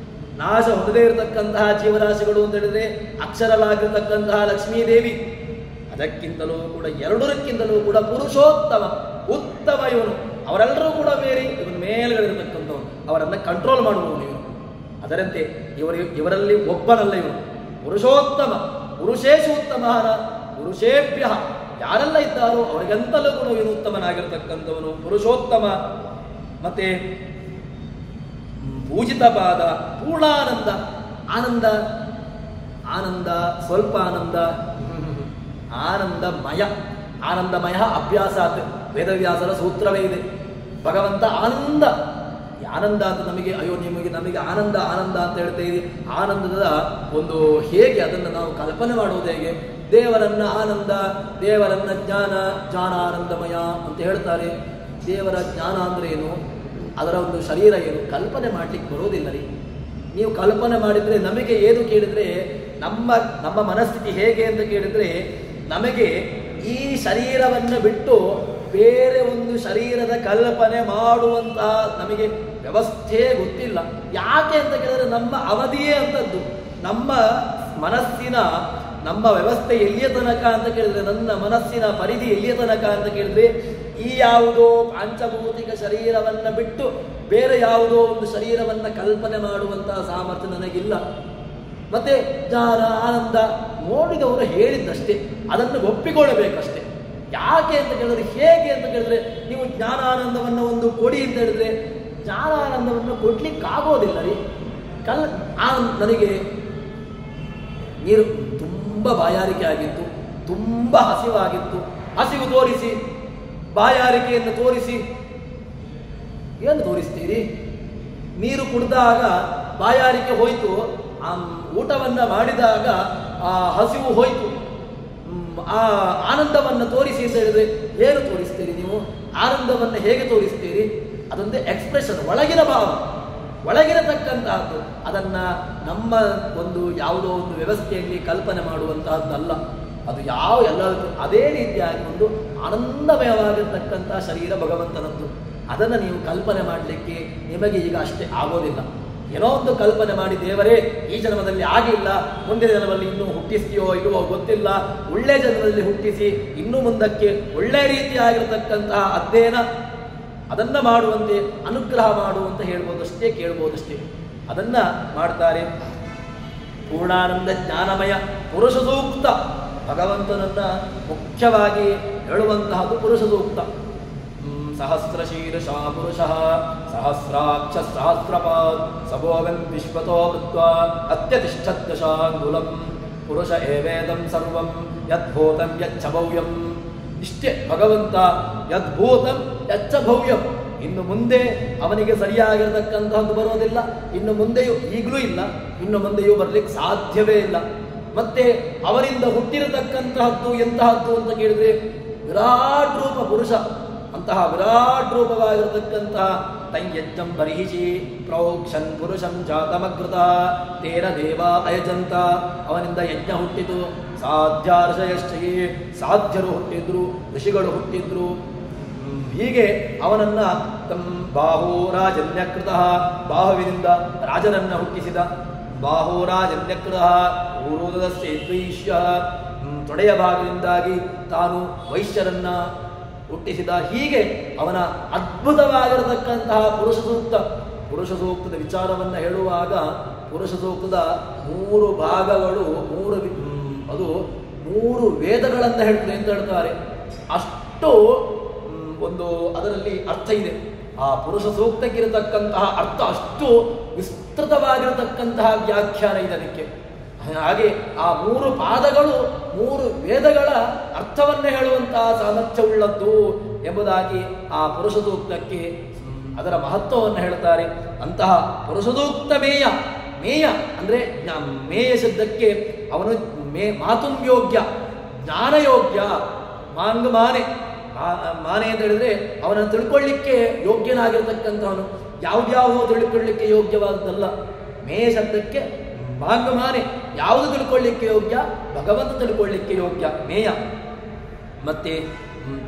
ನಾಶ ಹೊಂದದೇ ಇರತಕ್ಕಂತಹ ಜೀವರಾಶಿಗಳು ಅಂತ ಹೇಳಿದ್ರೆ ಅಕ್ಷರಲಾಗಿರ್ತಕ್ಕಂತಹ ಲಕ್ಷ್ಮೀದೇವಿ. ಅದಕ್ಕಿಂತಲೂ ಕೂಡ ಎರಡರಕ್ಕಿಂತಲೂ ಕೂಡ ಪುರುಷೋತ್ತಮ ಉತ್ತಮ ಇವನು. ಅವರೆಲ್ಲರೂ ಕೂಡ ಬೇರೆ ಇವನು ಮೇಲ್ಗಳಿರತಕ್ಕಂಥವನು. ಅವರನ್ನು ಕಂಟ್ರೋಲ್ ಮಾಡುವವನು ಇವನು. ಅದರಂತೆ ಇವರಲ್ಲಿ ಒಬ್ಬನಲ್ಲ ಇವನು. ಪುರುಷೋತ್ತಮ, ಪುರುಷೇಶು ಉತ್ತಮ, ಪುರುಷೇಭ್ಯ ಯಾರೆಲ್ಲ ಇದ್ದಾರೋ ಅವರಿಗಂತಲೂ ಕೂಡ ಇವನು ಉತ್ತಮನಾಗಿರ್ತಕ್ಕಂಥವನು, ಪುರುಷೋತ್ತಮ. ಮತ್ತೆ ಪೂಜಿತ ಪಾದ, ಪೂರ್ಣಾನಂದ. ಆನಂದ ಸ್ವಲ್ಪ ಆನಂದಮಯ ಅಭ್ಯಾಸಾತ್. ವೇದವ್ಯಾಸರ ಸೂತ್ರವೇ ಇದೆ. ಭಗವಂತ ಆನಂದ ಅಂತ ನಮಗೆ ನಮಗೆ ಆನಂದ ಅಂತ ಹೇಳ್ತಾ ಇದೆ. ಆನಂದದ ಒಂದು ಹೇಗೆ ಅದನ್ನು ನಾವು ಕಲ್ಪನೆ ಮಾಡುವುದು ಹೇಗೆ? ದೇವರನ್ನ ಆನಂದ, ದೇವರನ್ನ ಜ್ಞಾನ ಆನಂದಮಯ ಅಂತ ಹೇಳ್ತಾರೆ. ದೇವರ ಜ್ಞಾನ ಅಂದ್ರೆ ಏನು? ಅದರ ಒಂದು ಶರೀರ ಏನು? ಕಲ್ಪನೆ ಮಾಡ್ಲಿಕ್ಕೆ ಬರೋದಿಲ್ಲ ರೀ. ನೀವು ಕಲ್ಪನೆ ಮಾಡಿದ್ರೆ ನಮಗೆ ಏನು ಕೇಳಿದ್ರೆ ನಮ್ಮ ಮನಸ್ಥಿತಿ ಹೇಗೆ ಅಂತ ಕೇಳಿದ್ರೆ ನಮಗೆ ಈ ಶರೀರವನ್ನು ಬಿಟ್ಟು ಬೇರೆ ಒಂದು ಶರೀರದ ಕಲ್ಪನೆ ಮಾಡುವಂತಹ ನಮಗೆ ವ್ಯವಸ್ಥೆ ಗೊತ್ತಿಲ್ಲ. ಯಾಕೆ ಅಂತ ಕೇಳಿದ್ರೆ ನಮ್ಮ ಅವಧಿಯೇ ಅಂತದ್ದು. ನಮ್ಮ ಮನಸ್ಸಿನ ನಮ್ಮ ವ್ಯವಸ್ಥೆ ಎಲ್ಲಿಯ ತನಕ ಅಂತ ಕೇಳಿದ್ರೆ, ನನ್ನ ಮನಸ್ಸಿನ ಪರಿಧಿ ಎಲ್ಲಿಯ ತನಕ ಅಂತ ಕೇಳಿದ್ರೆ ಈ ಯಾವುದೋ ಪಾಂಚಭೌತಿಕ ಶರೀರವನ್ನ ಬಿಟ್ಟು ಬೇರೆ ಯಾವುದೋ ಒಂದು ಶರೀರವನ್ನ ಕಲ್ಪನೆ ಮಾಡುವಂತಹ ಸಾಮರ್ಥ್ಯ ನನಗಿಲ್ಲ. ಮತ್ತೆ ಜ್ಞಾನ ಆನಂದ ನೋಡಿದವರು ಹೇಳಿದ್ದಷ್ಟೇ, ಅದನ್ನು ಒಪ್ಪಿಕೊಳ್ಳಬೇಕಷ್ಟೇ. ಯಾಕೆ ಅಂತ ಕೇಳಿದ್ರೆ, ಹೇಗೆ ಅಂತ ಕೇಳಿದ್ರೆ, ನೀವು ಜ್ಞಾನಾನಂದವನ್ನು ಒಂದು ಕೊಡಿ ಅಂತ ಹೇಳಿದ್ರೆ ಜ್ಞಾನಾನಂದವನ್ನು ಕೊಡ್ಲಿಕ್ಕಾಗೋದಿಲ್ಲ ರೀ. ನನಗೆ ನೀರು ತುಂಬ ಬಾಯಾರಿಕೆ ಆಗಿತ್ತು, ತುಂಬ ಹಸಿವಾಗಿತ್ತು. ಹಸಿವು ತೋರಿಸಿ, ಬಾಯಾರಿಕೆಯನ್ನು ತೋರಿಸಿ, ಏನು ತೋರಿಸ್ತೀರಿ? ನೀರು ಕುಡಿದಾಗ ಬಾಯಾರಿಕೆ ಹೋಯಿತು, ಊಟವನ್ನು ಮಾಡಿದಾಗ ಆ ಹಸಿವು ಹೋಯಿತು. ಆ ಆನಂದವನ್ನು ತೋರಿಸಿ ಅಂತ ಹೇಳಿದ್ರೆ ಏನು ತೋರಿಸ್ತೀರಿ ನೀವು? ಆನಂದವನ್ನು ಹೇಗೆ ತೋರಿಸ್ತೀರಿ? ಅದೊಂದೇ ಎಕ್ಸ್ಪ್ರೆಷನ್, ಒಳಗಿನ ಭಾವ, ಒಳಗಿರತಕ್ಕಂತಹದ್ದು. ಅದನ್ನು ನಮ್ಮ ಒಂದು ಯಾವುದೋ ಒಂದು ವ್ಯವಸ್ಥೆಯಲ್ಲಿ ಕಲ್ಪನೆ ಮಾಡುವಂತಹದ್ದಲ್ಲ. ಅದು ಎಲ್ಲದಕ್ಕೂ ಅದೇ ರೀತಿಯಾಗಿ ಒಂದು ಆನಂದಮಯವಾಗಿರ್ತಕ್ಕಂಥ ಶರೀರ ಭಗವಂತನದ್ದು. ಅದನ್ನು ನೀವು ಕಲ್ಪನೆ ಮಾಡಲಿಕ್ಕೆ ನಿಮಗೆ ಈಗ ಅಷ್ಟೇ ಆಗೋದಿಲ್ಲ. ಏನೋ ಒಂದು ಕಲ್ಪನೆ ಮಾಡಿ, ದೇವರೇ ಈ ಜನ್ಮದಲ್ಲಿ ಆಗಿಲ್ಲ, ಮುಂದಿನ ಜನ್ಮದಲ್ಲಿ ಇನ್ನೂ ಹುಟ್ಟಿಸ್ತೀಯೋ ಇಲ್ಲವೋ ಗೊತ್ತಿಲ್ಲ, ಒಳ್ಳೆ ಜನ್ಮದಲ್ಲಿ ಹುಟ್ಟಿಸಿ ಇನ್ನೂ ಮುಂದಕ್ಕೆ ಒಳ್ಳೆ ರೀತಿಯಾಗಿರತಕ್ಕಂತಹ ಅಧ್ಯಯನ ಅದನ್ನು ಮಾಡುವಂತೆ ಅನುಗ್ರಹ ಮಾಡುವಂತ ಹೇಳ್ಬೋದಷ್ಟೇ, ಕೇಳ್ಬೋದಷ್ಟೇ. ಅದನ್ನ ಮಾಡ್ತಾರೆ. ಪೂರ್ಣಾನಂದ ಜ್ಞಾನಮಯ ಪುರುಷ ಸೂಕ್ತ, ಭಗವಂತನನ್ನ ಮುಖ್ಯವಾಗಿ ಹೇಳುವಂತಹದ್ದು ಪುರುಷ ಸೂಕ್ತ. ಸಹಸ್ರಶೀರ್ಷ ಪುರುಷಃ ಸಹಸ್ರಾಕ್ಷ ಸಹಸ್ರಪಾದ್ ಸಭೋಗನ್ ವಿಶ್ವತೋ ವೃತ್ವಾ ಅತ್ಯತಿಷ್ಠತ್ಯಶಾಂಗುಲಂ ಪುರುಷ ಏವೇದಂ ಸರ್ವಂ ಯದ್ಭೂತಂ ಯಚ್ಚ ಭವ್ಯಂ. ಇಷ್ಟೇ ಭಗವಂತ, ಯದ್ಭೂತಂ ಯಚ್ಚ ಭವ್ಯಂ. ಇನ್ನು ಮುಂದೆ ಅವನಿಗೆ ಸರಿಯಾಗಿರತಕ್ಕಂತಹದ್ದು ಬರೋದಿಲ್ಲ, ಇನ್ನು ಮುಂದೆಯೂ ಈಗಲೂ ಇಲ್ಲ, ಇನ್ನು ಮುಂದೆಯೂ ಬರಲಿಕ್ಕೆ ಸಾಧ್ಯವೇ ಇಲ್ಲ. ಮತ್ತೆ ಅವರಿಂದ ಹುಟ್ಟಿರತಕ್ಕಂತಹದ್ದು ಎಂತಹದ್ದು ಅಂತ ಕೇಳಿದ್ರೆ ವಿರಾಟ್ ರೂಪ ಪುರುಷ. ಅಂತಹ ವಿರಾಟ್ ರೂಪವಾಗಿರತಕ್ಕಂತಹ ತೈಯಜ್ಜಂ ಬರೀಹಿ ಪ್ರೌಕ್ಷನ್ ಪುರುಷಂ ಜಾತಮಕೃತ ತೇನ ದೇವ ಅಯಜಂತ. ಅವನಿಂದ ಯಜ್ಞ ಹುಟ್ಟಿತು, ಸಾಧ್ಯಾರ್ಷಯಶ್ಚಯೇ ಸಾಧ್ಯರು ಹುಟ್ಟಿದ್ರು, ಋಷಿಗಳು ಹುಟ್ಟಿದ್ರು. ಹೀಗೆ ಅವನನ್ನ ಬಾಹೋರಾಜನ್ಯಕೃತ, ಬಾಹುವಿನಿಂದ ರಾಜನನ್ನ ಹುಟ್ಟಿಸಿದ. ಬಾಹೋರಾಜನ್ಯಕೃತ ಊರೋದಸ್ಯೈಶ್ಯ, ತೊಡೆಯ ಭಾಗದಿಂದಾಗಿ ತಾನು ವೈಶ್ಯರನ್ನ ಹುಟ್ಟಿಸಿದ. ಹೀಗೆ ಅವನ ಅದ್ಭುತವಾಗಿರತಕ್ಕಂತಹ ಪುರುಷ ಸೂಕ್ತ. ಪುರುಷ ಸೂಕ್ತದ ವಿಚಾರವನ್ನು ಹೇಳುವಾಗ ಪುರುಷ ಸೂಕ್ತದ 3 ಭಾಗಗಳು, ಅದು 3 ವೇದಗಳನ್ನು ಹೇಳ್ತದೆ ಅಂತ ಹೇಳ್ತಾರೆ. ಅಷ್ಟು ಒಂದು ಅದರಲ್ಲಿ ಅರ್ಥ ಇದೆ. ಆ ಪುರುಷ ಸೂಕ್ತಕ್ಕಿರತಕ್ಕಂತಹ ಅರ್ಥ ಅಷ್ಟು ವಿಸ್ತೃತವಾಗಿರತಕ್ಕಂತಹ ವ್ಯಾಖ್ಯಾನ ಇದೆ ಅದಕ್ಕೆ. ಹಾಗೆ ಆ 3 ಪಾದಗಳು 3 ವೇದಗಳ ಅರ್ಥವನ್ನೇ ಹೇಳುವಂತಹ ಸಾಮರ್ಥ್ಯವುಳ್ಳದ್ದು ಎಂಬುದಾಗಿ ಆ ಪುರುಷ ಸೂಕ್ತಕ್ಕೆ ಅದರ ಮಹತ್ವವನ್ನು ಹೇಳ್ತಾರೆ. ಅಂತಹ ಪುರುಷ ಸೂಕ್ತ ಮೇಯ. ಮೇಯ ಅಂದ್ರೆ ಮೇಯ ಶಬ್ದಕ್ಕೆ ಅವನು ಮಾತುಂ ಯೋಗ್ಯ, ಜ್ಞಾನಯೋಗ್ಯ. ಮಾನೆ ಮಾನೆ ಅಂತ ಹೇಳಿದ್ರೆ ಅವನನ್ನು ತಿಳ್ಕೊಳ್ಳಿಕ್ಕೆ ಯೋಗ್ಯನಾಗಿರ್ತಕ್ಕಂಥವನು. ಯಾವ್ದ್ಯಾವುದೋ ತಿಳ್ಕೊಳ್ಳಿಕ್ಕೆ ಯೋಗ್ಯವಾದದ್ದಲ್ಲ. ಮೇಯ ಶಬ್ದಕ್ಕೆ ಮಾನೆ, ಯಾವುದು ತಿಳ್ಕೊಳ್ಳಿಕ್ಕೆ ಯೋಗ್ಯ? ಭಗವಂತ ತಿಳ್ಕೊಳ್ಳಿಕ್ಕೆ ಯೋಗ್ಯ, ಮೇಯ. ಮತ್ತೆ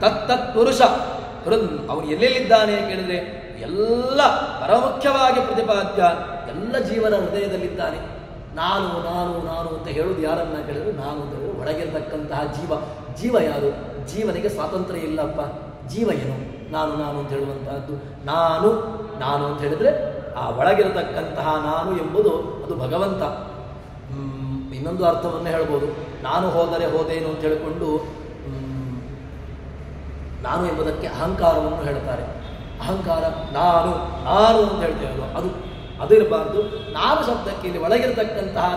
ತತ್ತತ್ ಪುರುಷ, ಅವನು ಎಲ್ಲೆಲ್ಲಿದ್ದಾನೆ ಕೇಳಿದ್ರೆ ಎಲ್ಲ ಪರಮುಖ್ಯವಾಗಿ ಪ್ರತಿಪಾದ್ಯ, ಎಲ್ಲ ಜೀವನ ಹೃದಯದಲ್ಲಿದ್ದಾನೆ. ನಾನು ನಾನು ನಾನು ಅಂತ ಹೇಳುವುದು ಯಾರನ್ನ ಕೇಳಿದ್ರೆ, ನಾನು ಅಂತ ಹೇಳಿದ್ರೆ ಒಳಗಿರತಕ್ಕಂತಹ ಜೀವ. ಜೀವ ಯಾರು? ಜೀವನಿಗೆ ಸ್ವಾತಂತ್ರ್ಯ ಇಲ್ಲಪ್ಪ. ಜೀವ ಏನು? ನಾನು ನಾನು ಅಂತ ಹೇಳುವಂತಹದ್ದು. ನಾನು ನಾನು ಅಂತ ಹೇಳಿದ್ರೆ ಆ ಒಳಗಿರತಕ್ಕಂತಹ ನಾನು ಎಂಬುದು ಅದು ಭಗವಂತ. ಇನ್ನೊಂದು ಅರ್ಥವನ್ನು ಹೇಳ್ಬೋದು, ನಾನು ಹೋದರೆ ಹೋದೇನು ಅಂತ ಹೇಳಿಕೊಂಡು ನಾನು ಎಂಬುದಕ್ಕೆ ಅಹಂಕಾರವನ್ನು ಹೇಳ್ತಾರೆ. ಅಹಂಕಾರ ನಾನು ನಾನು ಅಂತ ಹೇಳ್ತೇವೆ, ಅದು ಇರಬಾರ್ದು. ನಾನು ಶಬ್ದಕ್ಕೆ ಇಲ್ಲಿ ಒಳಗಿರತಕ್ಕಂತಹ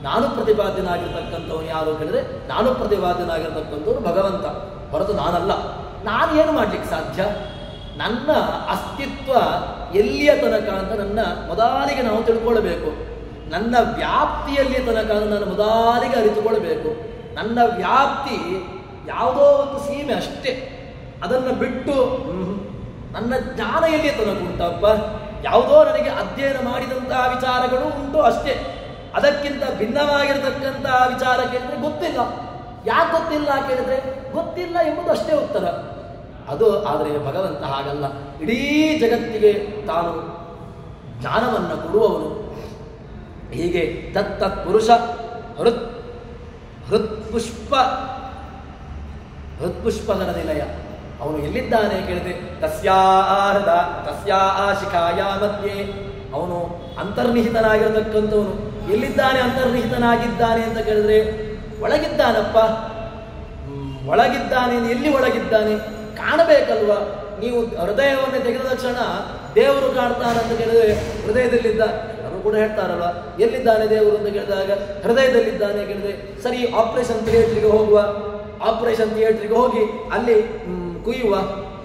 ನಾನು ಪ್ರತಿಪಾದ್ಯನಾಗಿರ್ತಕ್ಕಂಥವನು ಯಾರು ಹೇಳಿದ್ರೆ, ನಾನು ಪ್ರತಿಪಾದ್ಯನಾಗಿರ್ತಕ್ಕಂಥವ್ರು ಭಗವಂತ, ಹೊರತು ನಾನಲ್ಲ. ನಾನು ಏನು ಮಾಡ್ಲಿಕ್ಕೆ ಸಾಧ್ಯ? ನನ್ನ ಅಸ್ತಿತ್ವ ಎಲ್ಲಿಯ ತನಕ ಅಂತ ನನ್ನ ಮೊದಲಿಗೆ ನಾವು ತಿಳ್ಕೊಳ್ಬೇಕು. ನನ್ನ ವ್ಯಾಪ್ತಿಯಲ್ಲಿಯ ತನಕ ನಾನು ಮೊದಲಿಗೆ ಅರಿತುಕೊಳ್ಬೇಕು. ನನ್ನ ವ್ಯಾಪ್ತಿ ಯಾವುದೋ ಒಂದು ಸೀಮೆ ಅಷ್ಟೇ. ಅದನ್ನು ಬಿಟ್ಟು ನನ್ನ ಜ್ಞಾನ ಎಲ್ಲಿಯ ತನಕ ಉಂಟಪ್ಪ? ಯಾವುದೋ ನನಗೆ ಅಧ್ಯಯನ ಮಾಡಿದಂತಹ ವಿಚಾರಗಳು ಉಂಟು ಅಷ್ಟೇ. ಅದಕ್ಕಿಂತ ಭಿನ್ನವಾಗಿರತಕ್ಕಂತಹ ವಿಚಾರ ಕೇಳಿದ್ರೆ ಗೊತ್ತಿಲ್ಲ. ಯಾಕೆ ಗೊತ್ತಿಲ್ಲ ಕೇಳಿದ್ರೆ ಗೊತ್ತಿಲ್ಲ ಎಂಬುದು ಅಷ್ಟೇ ಉತ್ತರ. ಅದು ಆದರೆ ಭಗವಂತ ಹಾಗಲ್ಲ. ಇಡೀ ಜಗತ್ತಿಗೆ ತಾನು ಜ್ಞಾನವನ್ನು ಕೊಡುವವನು. ಹೀಗೆ ತತ್ತತ್ ಪುರುಷ ಹೃತ್ಪುಷ್ಪಗಳ ನಿಲಯ. ಅವನು ಎಲ್ಲಿದ್ದಾನೆ ಕೇಳಿದ್ರೆ ತಸ್ಯಾ ಶಿಖಾಯ ಮಧ್ಯೆ ಅವನು ಅಂತರ್ನಿಹಿತನಾಗಿರತಕ್ಕಂಥವನು. ಎಲ್ಲಿದ್ದಾನೆ ಅಂತರ್ನಿಹಿತನಾಗಿದ್ದಾನೆ ಅಂತ ಕೇಳಿದ್ರೆ ಒಳಗಿದ್ದಾನಪ್ಪ. ಒಳಗಿದ್ದಾನೆ, ಎಲ್ಲಿ ಒಳಗಿದ್ದಾನೆ ಕಾಣಬೇಕಲ್ವ? ನೀವು ಹೃದಯವನ್ನು ತೆಗೆದ ತಕ್ಷಣ ದೇವರು ಕಾಣ್ತಾನೆ ಅಂತ ಕೇಳಿದ್ರೆ ಹೃದಯದಲ್ಲಿದ್ದ ಅವರು ಕೂಡ ಹೇಳ್ತಾರಲ್ವ, ಎಲ್ಲಿದ್ದಾನೆ ದೇವರು ಅಂತ ಕೇಳಿದಾಗ ಹೃದಯದಲ್ಲಿದ್ದಾನೆ ಕೇಳಿದ್ರೆ ಸರಿ, ಆಪರೇಷನ್ ಥಿಯೇಟ್ರಿಗೆ ಹೋಗುವ, ಆಪರೇಷನ್ ಥಿಯೇಟ್ರಿಗೆ ಹೋಗಿ ಅಲ್ಲಿ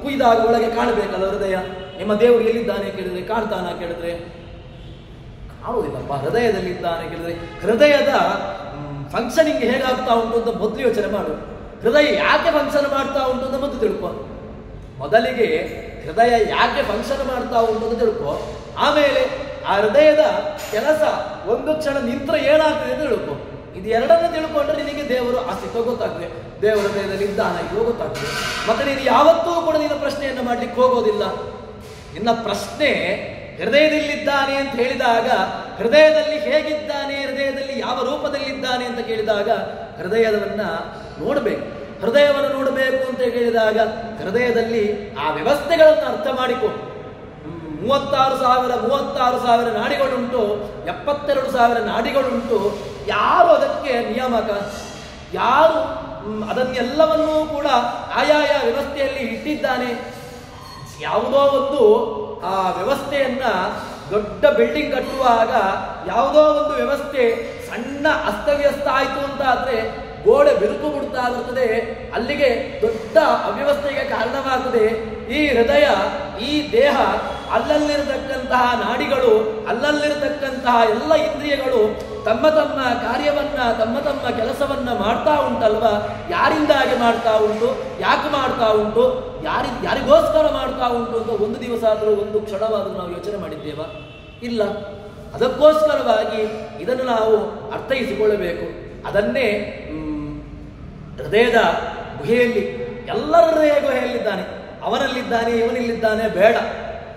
ಕುಯ್ದಾಗ ಒಳಗೆ ಕಾಣಬೇಕಲ್ಲ ಹೃದಯ. ನಿಮ್ಮ ದೇವರು ಎಲ್ಲಿದ್ದಾನೆ ಕೇಳಿದ್ರೆ ಕಾಣ್ತಾನ ಕೇಳಿದ್ರೆ ಕಾಣುವುದಿಲ್ಲಪ್ಪ. ಹೃದಯದಲ್ಲಿದ್ದಾನೆ ಕೇಳಿದ್ರೆ ಹೃದಯದ ಫಂಕ್ಷನಿಂಗ್ ಹೇಗಾಗ್ತಾ ಉಂಟು ಅಂತ ಮೊದಲು ಯೋಚನೆ ಮಾಡು. ಹೃದಯ ಯಾಕೆ ಫಂಕ್ಷನ್ ಮಾಡ್ತಾ ಉಂಟು ಅಂತ ಮೊದಲು ತಿಳ್ಕೊ. ಮೊದಲಿಗೆ ಹೃದಯ ಯಾಕೆ ಫಂಕ್ಷನ್ ಮಾಡ್ತಾ ಉಂಟು ಅಂತ ತಿಳ್ಕೊ. ಆಮೇಲೆ ಆ ಹೃದಯದ ಕೆಲಸ ಒಂದು ಕ್ಷಣ ನಿಂತ್ರ ಏನಾಗ್ತದೆ ಅಂತ ತಿಳ್ಕೊ. ಇದು ಎರಡನ್ನು ತಿಳ್ಕೊಂಡ್ರೆ ನಿನಗೆ ದೇವರು ಅಸ್ತಿತ್ವ ಗೊತ್ತಾಗ್ತದೆ, ದೇವರ ಹೃದಯದಲ್ಲಿ ಇದ್ದಾನೆ ಇದು ಗೊತ್ತಾಗ್ತದೆ. ಮತ್ತೆ ನೀನು ಯಾವತ್ತೂ ಕೂಡ ನಿನ್ನ ಪ್ರಶ್ನೆಯನ್ನು ಮಾಡ್ಲಿಕ್ಕೆ ಹೋಗೋದಿಲ್ಲ. ನಿನ್ನ ಪ್ರಶ್ನೆ ಹೃದಯದಲ್ಲಿದ್ದಾನೆ ಅಂತ ಹೇಳಿದಾಗ ಹೃದಯದಲ್ಲಿ ಹೇಗಿದ್ದಾನೆ, ಹೃದಯದಲ್ಲಿ ಯಾವ ರೂಪದಲ್ಲಿದ್ದಾನೆ ಅಂತ ಕೇಳಿದಾಗ ಹೃದಯವನ್ನ ನೋಡಬೇಕು. ಹೃದಯವನ್ನು ನೋಡಬೇಕು ಅಂತ ಕೇಳಿದಾಗ ಹೃದಯದಲ್ಲಿ ಆ ವ್ಯವಸ್ಥೆಗಳನ್ನು ಅರ್ಥ ಮಾಡಿಕೊ. 36,000 ನಾಡಿಗಳುಂಟು, 72,000 ನಾಡಿಗಳುಂಟು. ಯಾರು ಅದಕ್ಕೆ ನಿಯಾಮಕ? ಯಾರು ಅದನ್ನೆಲ್ಲವನ್ನೂ ಕೂಡ ಆಯಾಯ ವ್ಯವಸ್ಥೆಯಲ್ಲಿ ಇಟ್ಟಿದ್ದಾನೆ? ಯಾವುದೋ ಒಂದು ಆ ವ್ಯವಸ್ಥೆಯನ್ನ ದೊಡ್ಡ ಬಿಲ್ಡಿಂಗ್ ಕಟ್ಟುವಾಗ ಯಾವುದೋ ಒಂದು ವ್ಯವಸ್ಥೆ ಸಣ್ಣ ಅಸ್ತವ್ಯಸ್ತ ಆಯಿತು ಅಂತ ಆದ್ರೆ ಗೋಡೆ ಬಿರುಕು ಬಿಡ್ತಾ ಇರ್ತದೆ, ಅಲ್ಲಿಗೆ ದೊಡ್ಡ ಅವ್ಯವಸ್ಥೆಗೆ ಕಾರಣವಾಗ್ತದೆ. ಈ ಹೃದಯ, ಈ ದೇಹ, ಅಲ್ಲಲ್ಲಿರತಕ್ಕಂತಹ ನಾಡಿಗಳು, ಅಲ್ಲಲ್ಲಿರತಕ್ಕಂತಹ ಎಲ್ಲ ಇಂದ್ರಿಯಗಳು ತಮ್ಮ ತಮ್ಮ ಕಾರ್ಯವನ್ನ, ತಮ್ಮ ತಮ್ಮ ಕೆಲಸವನ್ನ ಮಾಡ್ತಾ ಉಂಟಲ್ವ? ಯಾರಿಂದಾಗಿ ಮಾಡ್ತಾ ಉಂಟು, ಯಾಕೆ ಮಾಡ್ತಾ ಉಂಟು, ಯಾರಿಗೋಸ್ಕರ ಮಾಡ್ತಾ ಉಂಟು ಅಂತ ಒಂದು ದಿವಸ ಆದರೂ, ಒಂದು ಕ್ಷಣವಾದರೂ ನಾವು ಯೋಚನೆ ಮಾಡಿದ್ದೇವಾ? ಇಲ್ಲ. ಅದಕ್ಕೋಸ್ಕರವಾಗಿ ಇದನ್ನು ನಾವು ಅರ್ಥೈಸಿಕೊಳ್ಳಬೇಕು. ಅದನ್ನೇ ಹೃದಯದ ಗುಹೆಯಲ್ಲಿ, ಎಲ್ಲರ ಹೃದಯ ಗುಹೆಯಲ್ಲಿದ್ದಾನೆ, ಅವನಲ್ಲಿದ್ದಾನೆ, ಇವನಲ್ಲಿದ್ದಾನೆ ಬೇಡ.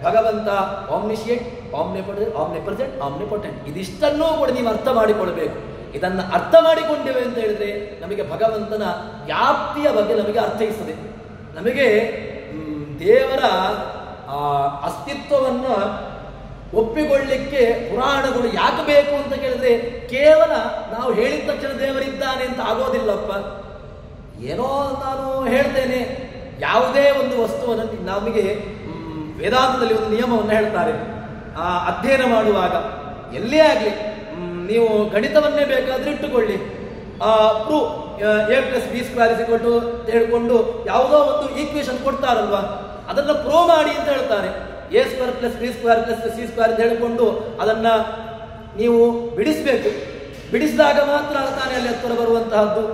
ಭಗವಂತ ಆಮ್ನಿಶಿಯಂಟ್, ಆಮ್ನಿಪ್ರೆಸೆಂಟ್, ಆಮ್ನಿಪೊಟೆಂಟ್, ಇದಿಷ್ಟನ್ನೂ ಕೂಡ ನೀವು ಅರ್ಥ ಮಾಡಿಕೊಳ್ಬೇಕು. ಇದನ್ನು ಅರ್ಥ ಮಾಡಿಕೊಂಡೇವೆ ಅಂತ ಹೇಳಿದ್ರೆ ನಮಗೆ ಭಗವಂತನ ವ್ಯಾಪ್ತಿಯ ಬಗ್ಗೆ ನಮಗೆ ಅರ್ಥೈಸ್ತದೆ. ನಮಗೆ ದೇವರ ಅಸ್ತಿತ್ವವನ್ನು ಒಪ್ಪಿಕೊಳ್ಳಿಕ್ಕೆ ಪುರಾಣಗಳು ಯಾಕೆ ಬೇಕು ಅಂತ ಕೇಳಿದ್ರೆ ಕೇವಲ ನಾವು ಹೇಳಿದ ತಕ್ಷಣ ದೇವರಿದ್ದಾನೆ ಅಂತ ಆಗೋದಿಲ್ಲಪ್ಪ. ಏನೋ ನಾನು ಹೇಳ್ತೇನೆ, ಯಾವುದೇ ಒಂದು ವಸ್ತುವನ್ನು ನಮಗೆ ವೇದಾಂತದಲ್ಲಿ ಒಂದು ನಿಯಮವನ್ನು ಹೇಳ್ತಾರೆ. ಅಧ್ಯಯನ ಮಾಡುವಾಗ ಎಲ್ಲೇ ಆಗಲಿ, ನೀವು ಗಣಿತವನ್ನೇ ಬೇಕಾದ್ರೆ ಇಟ್ಟುಕೊಳ್ಳಿ, ಪ್ರೂವ್ A+B² ಹೇಳ್ಕೊಂಡು ಯಾವುದೋ ಒಂದು ಈಕ್ವೇಶನ್ ಕೊಡ್ತಾರಲ್ವಾ, ಅದನ್ನ ಪ್ರೂವ್ ಮಾಡಿ ಅಂತ ಹೇಳ್ತಾರೆ. A² + B² + C² ಅಂತ ಹೇಳಿಕೊಂಡು ಅದನ್ನ ನೀವು ಬಿಡಿಸಬೇಕು. ಬಿಡಿಸಿದಾಗ ಮಾತ್ರ ತಾನೇ ಅಲ್ಲಿ ಹತ್ತಿರ ಬರುವಂತಹದ್ದು.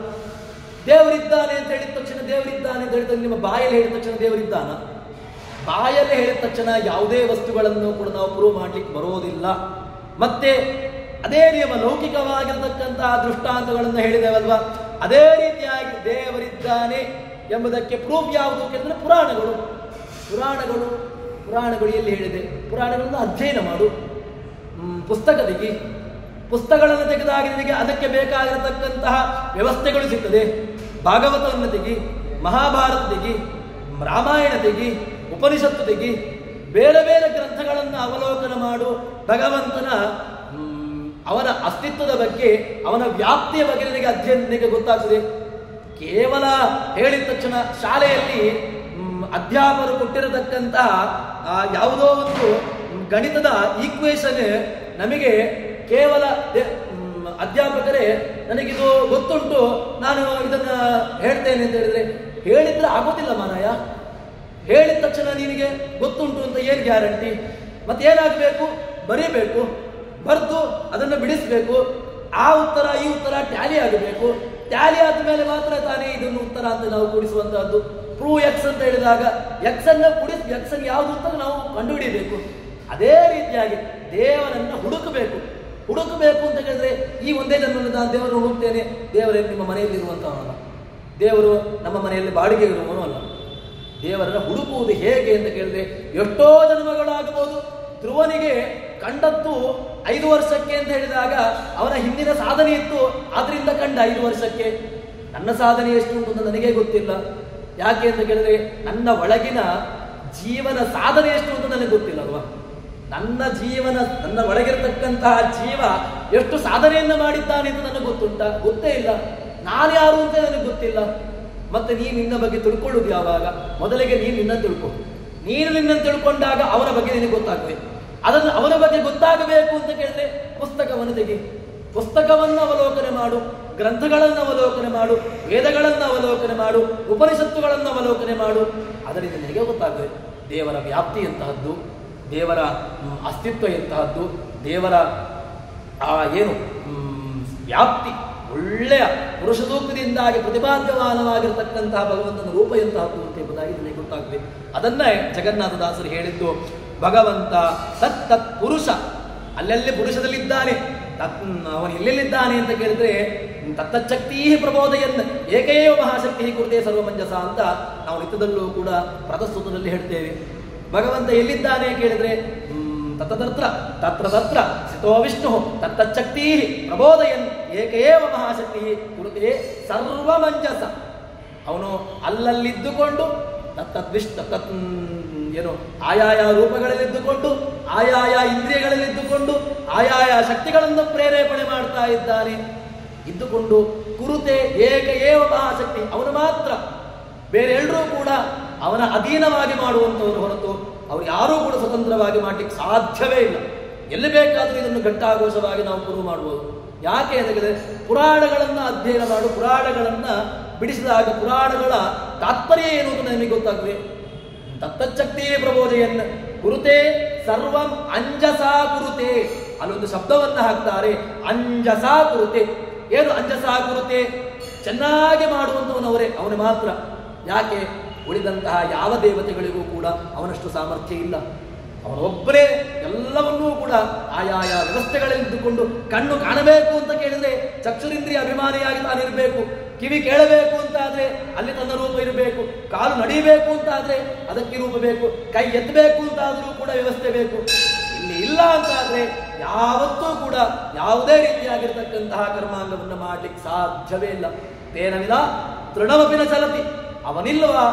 ದೇವರಿದ್ದಾನೆ ಅಂತ ಹೇಳಿದ ತಕ್ಷಣ, ದೇವರಿದ್ದಾನೆ ಅಂತ ಹೇಳಿದ ನಿಮ್ಮ ಬಾಯಲ್ಲಿ ಹೇಳಿದ ತಕ್ಷಣ ದೇವರಿದ್ದಾನ? ಬಾಯಲ್ಲಿ ಹೇಳಿದ ತಕ್ಷಣ ಯಾವುದೇ ವಸ್ತುಗಳನ್ನು ಕೂಡ ನಾವು ಪ್ರೂವ್ ಮಾಡ್ಲಿಕ್ಕೆ ಬರೋದಿಲ್ಲ. ಮತ್ತೆ ಅದೇ ನಿಯಮ ಲೌಕಿಕವಾಗಿರತಕ್ಕಂತಹ ದೃಷ್ಟಾಂತಗಳನ್ನು ಹೇಳಿದೆವಲ್ವಾ, ಅದೇ ರೀತಿಯಾಗಿ ದೇವರಿದ್ದಾನೆ ಎಂಬುದಕ್ಕೆ ಪ್ರೂಫ್ ಯಾವುದು ಕೇಳಿದ್ರೆ ಪುರಾಣಗಳು. ಪುರಾಣಗಳು ಎಲ್ಲಿ ಹೇಳಿದೆ? ಪುರಾಣಗಳನ್ನು ಅಧ್ಯಯನ ಮಾಡು, ಪುಸ್ತಕ ತೆಗಿ. ಪುಸ್ತಕಗಳನ್ನು ತೆಗೆದಾಗ ನಿನಗೆ ಅದಕ್ಕೆ ಬೇಕಾಗಿರತಕ್ಕಂತಹ ವ್ಯವಸ್ಥೆಗಳು ಸಿಗ್ತದೆ. ಭಾಗವತವನ್ನು ತೆಗಿ, ಮಹಾಭಾರತ ತೆಗಿ, ರಾಮಾಯಣ ತೆಗಿ, ಉಪನಿಷತ್ತು ತೆಗಿ, ಬೇರೆ ಬೇರೆ ಗ್ರಂಥಗಳನ್ನು ಅವಲೋಕನ ಮಾಡು. ಭಗವಂತನ ಅವನ ಅಸ್ತಿತ್ವದ ಬಗ್ಗೆ, ಅವನ ವ್ಯಾಪ್ತಿಯ ಬಗ್ಗೆ ನಿನಗೆ ಗೊತ್ತಾಗ್ತದೆ. ಕೇವಲ ಹೇಳಿದ ತಕ್ಷಣ ಶಾಲೆಯಲ್ಲಿ ಅಧ್ಯಾಪಕರು ಕೊಟ್ಟಿರತಕ್ಕಂತಹ ಯಾವುದೋ ಒಂದು ಗಣಿತದ ಈಕ್ವೇಶನ್ ನಮಗೆ ಕೇವಲ ಅಧ್ಯಾಪಕರೇ ನನಗಿದು ಗೊತ್ತುಂಟು, ನಾನು ಇದನ್ನ ಹೇಳ್ತೇನೆ ಅಂತ ಹೇಳಿದ್ರೆ ಹೇಳಿದ್ರೆ ಆಗೋದಿಲ್ಲ ಮಾರಾಯ. ಹೇಳಿದ ತಕ್ಷಣ ನಿನಗೆ ಗೊತ್ತುಂಟು ಅಂತ ಏನು ಗ್ಯಾರಂಟಿ? ಮತ್ತೇನಾಗಬೇಕು? ಬರೀಬೇಕು, ಬರೆದು ಅದನ್ನು ಬಿಡಿಸಬೇಕು. ಆ ಉತ್ತರ ಈ ಉತ್ತರ ಟ್ಯಾಲಿ ಆಗಬೇಕು. ಟ್ಯಾಲಿ ಆದ ಮೇಲೆ ಮಾತ್ರ ತಾನೇ ಇದನ್ನು ಉತ್ತರ ಅಂತ ನಾವು ಕೂಡಿಸುವಂತಹದ್ದು. ಪ್ರೂವ್ ಎಕ್ಸ್ ಅಂತ ಹೇಳಿದಾಗ ಎಕ್ಸ್ ಅನ್ನ ಕೂಡಿಸಿ ಎಕ್ಸ್ ಅನ್ನು ಯಾವುದು ಅಂತ ನಾವು ಕಂಡುಹಿಡಿಯಬೇಕು. ಅದೇ ರೀತಿಯಾಗಿ ದೇವರನ್ನು ಹುಡುಕಬೇಕು ಅಂತ ಹೇಳಿದ್ರೆ ಈ ಒಂದೇ ಜನ್ಮದಲ್ಲಿ ನಾನು ದೇವರನ್ನು ಹುಡುಕ್ತೇನೆ. ದೇವರೇ ನಿಮ್ಮ ಮನೆಯಲ್ಲಿ ಇರುವಂತಹವಲ್ಲ, ದೇವರು ನಮ್ಮ ಮನೆಯಲ್ಲಿ ಬಾಡಿಗೆ ಇರುವವನು ಅಲ್ಲ. ದೇವರನ್ನು ಹುಡುಕುವುದು ಹೇಗೆ ಅಂತ ಕೇಳಿದ್ರೆ ಎಷ್ಟೋ ಜನ್ಮಗಳಾಗಬಹುದು. ಧ್ರುವನಿಗೆ ಕಂಡದ್ದು 5 ವರ್ಷಕ್ಕೆ ಅಂತ ಹೇಳಿದಾಗ ಅವನ ಹಿಂದಿನ ಸಾಧನೆ ಇತ್ತು, ಆದ್ರಿಂದ ಕಂಡ 5 ವರ್ಷಕ್ಕೆ. ನನ್ನ ಸಾಧನೆ ಎಷ್ಟು ಉಂಟು ಅಂತ ನನಗೆ ಗೊತ್ತಿಲ್ಲ. ಯಾಕೆ ಅಂತ ಕೇಳಿದ್ರೆ ನನ್ನ ಒಳಗಿನ ಜೀವನ ಸಾಧನೆ ಎಷ್ಟು ಅಂತ ನನಗೆ ಗೊತ್ತಿಲ್ಲ ಅಲ್ವಾ. ನನ್ನ ಜೀವನ, ನನ್ನ ಒಳಗಿರತಕ್ಕಂತಹ ಜೀವ ಎಷ್ಟು ಸಾಧನೆಯನ್ನ ಮಾಡಿದ್ದಾನೆ ಅಂತ ನನಗೆ ಗೊತ್ತುಂಟಾ? ಗೊತ್ತೇ ಇಲ್ಲ. ನಾನು ಯಾರು ಅಂತ ನನಗೆ ಗೊತ್ತಿಲ್ಲ. ಮತ್ತೆ ನೀನು ನಿನ್ನ ಬಗ್ಗೆ ತಿಳ್ಕೊಳ್ಳೋದು ಯಾವಾಗ? ಮೊದಲಿಗೆ ನೀನು ನಿನ್ನ ತಿಳ್ಕೊ. ನೀನು ನಿನ್ನನ್ನು ತಿಳ್ಕೊಂಡಾಗ ಅವನ ಬಗ್ಗೆ ನಿನಗೆ ಗೊತ್ತಾಗಬೇಕು. ಅದನ್ನು ಅವನ ಬಗ್ಗೆ ಗೊತ್ತಾಗಬೇಕು ಅಂತ ಕೇಳಿದ್ರೆ ಪುಸ್ತಕವನ್ನು ತೆಗಿ, ಪುಸ್ತಕವನ್ನು ಅವಲೋಕನೆ ಮಾಡು, ಗ್ರಂಥಗಳನ್ನು ಅವಲೋಕನೆ ಮಾಡು, ವೇದಗಳನ್ನು ಅವಲೋಕನೆ ಮಾಡು, ಉಪನಿಷತ್ತುಗಳನ್ನು ಅವಲೋಕನೆ ಮಾಡು. ಅದರಿಂದ ನಿನಗೆ ಗೊತ್ತಾಗಬೇಕು ದೇವರ ವ್ಯಾಪ್ತಿ ಎಂತಹದ್ದು, ದೇವರ ಅಸ್ತಿತ್ವ ಎಂತಹದ್ದು, ದೇವರ ಏನು ವ್ಯಾಪ್ತಿ, ಒಳ್ಳೆಯ ಪುರುಷ ಸೂಕ್ತದಿಂದಾಗಿ ಪ್ರತಿಪಾದ್ಯಮಾನವಾಗಿರತಕ್ಕಂತಹ ಭಗವಂತನ ರೂಪ ಎಂತಹದ್ದು ಅಂತ ಎಂಬುದಾಗಿ ನಿನಗೆ ಗೊತ್ತಾಗಬೇಕು. ಅದನ್ನೇ ಜಗನ್ನಾಥದಾಸರು ಹೇಳಿದ್ದು, ಭಗವಂತ ತತ್ ಪುರುಷ, ಅಲ್ಲಲ್ಲಿ ಪುರುಷದಲ್ಲಿದ್ದಾನೆ. ಅವನು ಎಲ್ಲೆಲ್ಲಿದ್ದಾನೆ ಅಂತ ಕೇಳಿದ್ರೆ ತತ್ತಚ್ಛಕ್ತಿ ಪ್ರಬೋಧೆಯನ್ನು ಏಕೈವ ಮಹಾಶಕ್ತಿ ಕುರಿತೇ ಸರ್ವಮಂಜಸ ಅಂತ ನಾವು ನಿತ್ಯದಲ್ಲೂ ಕೂಡ ಪ್ರತಸ್ತುತದಲ್ಲಿ ಹೇಳ್ತೇವೆ. ಭಗವಂತ ಎಲ್ಲಿದ್ದಾನೆ ಕೇಳಿದ್ರೆ ತತ್ರ ತತ್ರ ತತ್ರ ಸ್ಥಿತೋ ವಿಷ್ಣು ತತ್ತಚ್ಛಕ್ತಿ ಪ್ರಬೋಧಯನ್ ಏಕೈವ ಮಹಾಶಕ್ತಿ ಕುರಿತೇ ಸರ್ವಮಂಜಸ. ಅವನು ಅಲ್ಲಲ್ಲಿದ್ದುಕೊಂಡು ಏನು ಆಯಾಯ ರೂಪಗಳಲ್ಲಿದ್ದುಕೊಂಡು, ಆಯಾಯ ಇಂದ್ರಿಯಗಳಲ್ಲಿದ್ದುಕೊಂಡು, ಆಯಾಯ ಶಕ್ತಿಗಳನ್ನು ಪ್ರೇರೇಪಣೆ ಮಾಡ್ತಾ ಇದ್ದಾನೆ. ಇದ್ದುಕೊಂಡು ಕುರುತೆ ಏಕಏವ ಮಹಾಶಕ್ತಿ, ಅವನು ಮಾತ್ರ, ಬೇರೆ ಎಲ್ಲರೂ ಕೂಡ ಅವನ ಅಧೀನವಾಗಿ ಮಾಡುವಂಥವ್ರು ಹೊರತು ಅವ್ರು ಯಾರೂ ಕೂಡ ಸ್ವತಂತ್ರವಾಗಿ ಮಾಡಲಿಕ್ಕೆ ಸಾಧ್ಯವೇ ಇಲ್ಲ. ಎಲ್ಲಿ ಬೇಕಾದರೂ ಇದನ್ನು ಘಟ್ಟಾಘೋಷವಾಗಿ ನಾವು ಶುರು ಮಾಡ್ಬೋದು. ಯಾಕೆ ಅಂದರೆ ಪುರಾಣಗಳನ್ನು ಅಧ್ಯಯನ ಮಾಡು, ಪುರಾಣಗಳನ್ನು ಬಿಡಿಸಿದಾಗ ಪುರಾಣಗಳ ತಾತ್ಪರ್ಯ ಏನು ಅಂತ ನಮಗೆ ಗೊತ್ತಾಗ್ತದೆ. ತತ್ತಚ್ಛಕ್ತಿ ಪ್ರಬೋಧೆಯನ್ನು ಕುರುತೆ ಸರ್ವಂ ಅಂಜಸಾ ಕುರುತೆ, ಅಲ್ಲೊಂದು ಶಬ್ದವನ್ನ ಹಾಕ್ತಾರೆ, ಅಂಜಸಾ ಕುರುತೆ. ಏನು ಅಂಜಸಾ ಕುರುತೆ? ಚೆನ್ನಾಗಿ ಮಾಡುವಂಥವನವರೇ, ಅವನು ಮಾತ್ರ. ಯಾಕೆ? ಉಳಿದಂತಹ ಯಾವ ದೇವತೆಗಳಿಗೂ ಕೂಡ ಅವನಷ್ಟು ಸಾಮರ್ಥ್ಯ ಇಲ್ಲ. ಅವನೊಬ್ಬರೇ ಎಲ್ಲವನ್ನೂ ಕೂಡ ಆಯಾಯ ವ್ಯವಸ್ಥೆಗಳಲ್ಲಿದ್ದುಕೊಂಡು, ಕಣ್ಣು ಕಾಣಬೇಕು ಅಂತ ಕೇಳಿದ್ರೆ ಚಕ್ಷುರಿಂದ್ರಿಯ ಅಭಿಮಾನಿಯಾಗಿ ತಾನಿರಬೇಕು, ಕಿವಿ ಕೇಳಬೇಕು ಅಂತ ಆದ್ರೆ ಅಲ್ಲಿ ತನ್ನ ರೂಪ ಇರಬೇಕು, ಕಾಲು ನಡೀಬೇಕು ಅಂತ ಆದ್ರೆ ಅದಕ್ಕೆ ರೂಪ ಬೇಕು, ಕೈ ಎತ್ತಬೇಕು ಅಂತ ಆದ್ರೂ ಕೂಡ ವ್ಯವಸ್ಥೆ ಬೇಕು. ಇಲ್ಲಿ ಇಲ್ಲ ಅಂತ ಆದ್ರೆ ಯಾವತ್ತೂ ಕೂಡ ಯಾವುದೇ ರೀತಿಯಾಗಿರ್ತಕ್ಕಂತಹ ಕರ್ಮಾಂಗವನ್ನು ಮಾಡ್ಲಿಕ್ಕೆ ಸಾಧ್ಯವೇ ಇಲ್ಲ. ತೇನವಿದ ತೃಣಮಪಿನ ಚಲತಿ, ಅವನಿಲ್ಲವಾ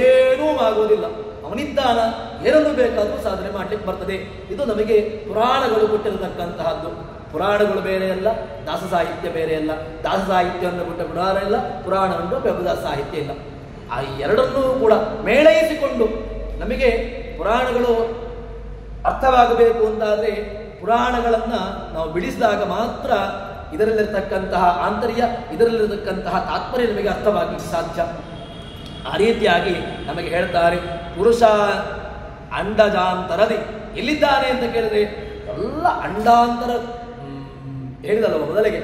ಏನೂ ಆಗುವುದಿಲ್ಲ. ಅವನಿದ್ದಾನ, ಏನನ್ನು ಬೇಕಾದರೂ ಸಾಧನೆ ಮಾಡ್ಲಿಕ್ಕೆ ಬರ್ತದೆ. ಇದು ನಮಗೆ ಪುರಾಣಗಳು ಕೊಟ್ಟಿರತಕ್ಕಂತಹದ್ದು. ಪುರಾಣಗಳು ಬೇರೆ ಅಲ್ಲ, ದಾಸ ಸಾಹಿತ್ಯ ಬೇರೆ ಅಲ್ಲ. ದಾಸ ಸಾಹಿತ್ಯವನ್ನು ಬಿಟ್ಟ ಪುರಾಣ ಇಲ್ಲ, ಪುರಾಣವನ್ನು ಬೆಂಬಲ ಸಾಹಿತ್ಯ ಇಲ್ಲ. ಆ ಎರಡನ್ನೂ ಕೂಡ ಮೇಳೈಸಿಕೊಂಡು ನಮಗೆ ಪುರಾಣಗಳು ಅರ್ಥವಾಗಬೇಕು ಅಂತಾದ್ರೆ ಪುರಾಣಗಳನ್ನ ನಾವು ಬಿಡಿಸಿದಾಗ ಮಾತ್ರ ಇದರಲ್ಲಿರ್ತಕ್ಕಂತಹ ಆಂತರ್ಯ, ಇದರಲ್ಲಿರತಕ್ಕಂತಹ ತಾತ್ಪರ್ಯ ನಮಗೆ ಅರ್ಥವಾಗಲಿಕ್ಕೆ ಸಾಧ್ಯ. ಆ ರೀತಿಯಾಗಿ ನಮಗೆ ಹೇಳ್ತಾರೆ, ಪುರುಷ ಅಂಡಜಾಂತರದಿ ಎಲ್ಲಿದ್ದಾನೆ ಅಂತ ಕೇಳಿದ್ರೆ ಎಲ್ಲ ಅಂಡಾಂತರ ಹೇಳಿದಲ್ವ ಮೊದಲಿಗೆ,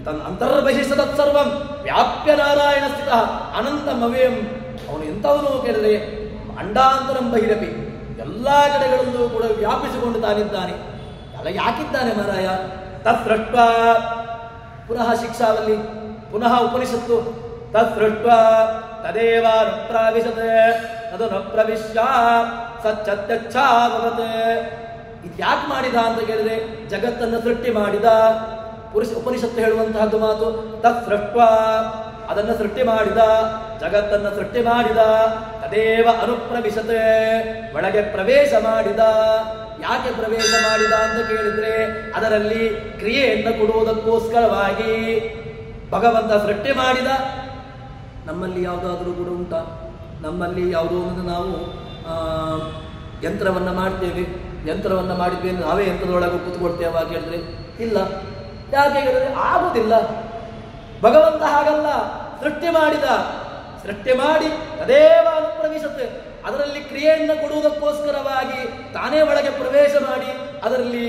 ತನ್ನ ಅಂತರ್ಬಹಿಷ್ಠ ತತ್ಸರ್ವಂ ವ್ಯಾಪ್ಯ ನಾರಾಯಣ ಸ್ಥಿತ ಅನಂತಮವ್ಯಂ. ಅವನು ಎಂಥವನು ಕೇಳಿದ್ರೆ ಅಂಡಾಂತರಂ ಬಹಿರಪಿ, ಎಲ್ಲಾ ಕಡೆಗಳಲ್ಲೂ ಕೂಡ ವ್ಯಾಪಿಸಿಕೊಂಡು ತಾನಿದ್ದಾನೆ. ಎಲ್ಲ ಯಾಕಿದ್ದಾನೆ ಮಾರಾಯ? ತತ್ಸೃಷ್ಟ, ಪುನಃ ಶಿಕ್ಷಾವಲ್ಲಿ, ಪುನಃ ಉಪನಿಷತ್ತು, ತತ್ಸೃಷ್ಟ ತದೇವ ನ ಪ್ರಾವಿಶತೆ ತದು ನ ಪ್ರವಿಶ್ಯ ಸತ್ಯಚ್ಛಾಭವತ್. ಇದು ಯಾಕೆ ಮಾಡಿದ ಅಂತ ಕೇಳಿದ್ರೆ ಜಗತ್ತನ್ನು ಸೃಷ್ಟಿ ಮಾಡಿದ. ಉಪನಿಷತ್ತು ಹೇಳುವಂತಹದ್ದು ಮಾತು, ತತ್ಸೃಷ್ಟ, ಅದನ್ನು ಸೃಷ್ಟಿ ಮಾಡಿದ, ಜಗತ್ತನ್ನು ಸೃಷ್ಟಿ ಮಾಡಿದ. ತದೇವ ಅನುಪ್ರವಿಶತೆ, ಒಳಗೆ ಪ್ರವೇಶ ಮಾಡಿದ. ಯಾಕೆ ಪ್ರವೇಶ ಮಾಡಿದ ಅಂತ ಕೇಳಿದ್ರೆ ಅದರಲ್ಲಿ ಕ್ರಿಯೆಯನ್ನು ಕೊಡುವುದಕ್ಕೋಸ್ಕರವಾಗಿ ಭಗವಂತ ಸೃಷ್ಟಿ ಮಾಡಿದ. ನಮ್ಮಲ್ಲಿ ಯಾವುದಾದ್ರೂ ಕೂಡ ಉಂಟಾ? ನಮ್ಮಲ್ಲಿ ಯಾವುದೋ ಒಂದು ನಾವು ಯಂತ್ರವನ್ನು ಮಾಡ್ತೇವೆ, ಯಂತ್ರವನ್ನು ಮಾಡಿದ್ವಿ ಅಂದ್ರೆ ನಾವೇ ಯಂತ್ರದೊಳಗೆ ಕೂತ್ಕೊಳ್ತೇವೆ ಕೇಳಿದ್ರೆ ಇಲ್ಲ. ಯಾಕೆ ಹೇಳಿದ್ರೆ ಆಗುವುದಿಲ್ಲ. ಭಗವಂತ ಹಾಗಲ್ಲ, ಸೃಷ್ಟಿ ಮಾಡಿದ, ಸೃಷ್ಟಿ ಮಾಡಿ ತದೇವ ಅನುಪ್ರವಿಶತೆ, ಅದರಲ್ಲಿ ಕ್ರಿಯೆಯನ್ನು ಕೊಡುವುದಕ್ಕೋಸ್ಕರವಾಗಿ ತಾನೇ ಒಳಗೆ ಪ್ರವೇಶ ಮಾಡಿ ಅದರಲ್ಲಿ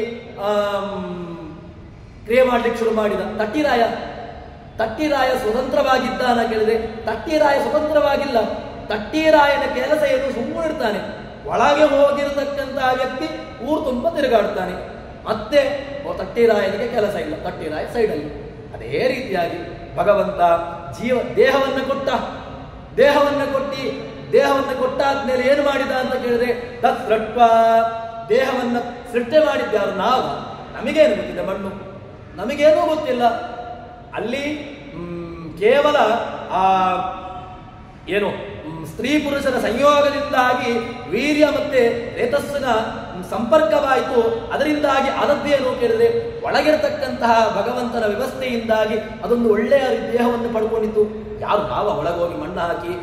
ಕ್ರಿಯೆ ಮಾಡ್ಲಿಕ್ಕೆ ಶುರು ಮಾಡಿದ. ತಟ್ಟಿರಾಯ ಸ್ವತಂತ್ರವಾಗಿದ್ದಾನ ಕೇಳಿದ್ರೆ ತಟ್ಟಿರಾಯ ಸ್ವತಂತ್ರವಾಗಿಲ್ಲ. ತಟ್ಟಿರಾಯನ ಕೆಲಸ ಏನು? ಸುಮ್ಮನೆ ಇರ್ತಾನೆ. ಒಳಗೆ ಹೋಗಿರತಕ್ಕಂತಹ ವ್ಯಕ್ತಿ ಊರು ತುಂಬ ತಿರುಗಾಡ್ತಾನೆ. ಮತ್ತೆ ತಟ್ಟಿರಾಯನಿಗೆ ಕೆಲಸ ಇಲ್ಲ, ತಟ್ಟಿರಾಯ ಸೈಡಲ್ಲಿ. ಅದೇ ರೀತಿಯಾಗಿ ಭಗವಂತ ದೇಹವನ್ನು ಕೊಟ್ಟಾದ್ಮೇಲೆ ಏನು ಮಾಡಿದ ಅಂತ ಕೇಳಿದ್ರೆ ತತ್ಸೃಷ್ಟ, ದೇಹವನ್ನು ಸೃಷ್ಟಿ ಮಾಡಿದ್ಯಾರು ನಾವು. ನಮಗೇನು ಗೊತ್ತಿದೆ? ಮಣ್ಣು ನಮಗೇನೂ ಗೊತ್ತಿಲ್ಲ. ಅಲ್ಲಿ ಕೇವಲ ಏನು ಸ್ತ್ರೀ ಪುರುಷರ ಸಂಯೋಗದಿಂದಾಗಿ ವೀರ್ಯ ಮತ್ತೆ ರೇತಸ್ಸಿನ ಸಂಪರ್ಕವಾಯಿತು. ಅದರಿಂದಾಗಿ ಆದದ್ದೇನು ಕೇಳಿದ್ರೆ ಒಳಗಿರತಕ್ಕಂತಹ ಭಗವಂತನ ವ್ಯವಸ್ಥೆಯಿಂದಾಗಿ ಅದೊಂದು ಒಳ್ಳೆಯ ದೇಹವನ್ನು ಪಡ್ಕೊಂಡಿತ್ತು. ಯಾರು ಭಾವ ಒಳಗೋಗಿ ಮಣ್ಣು ಹಾಕಿ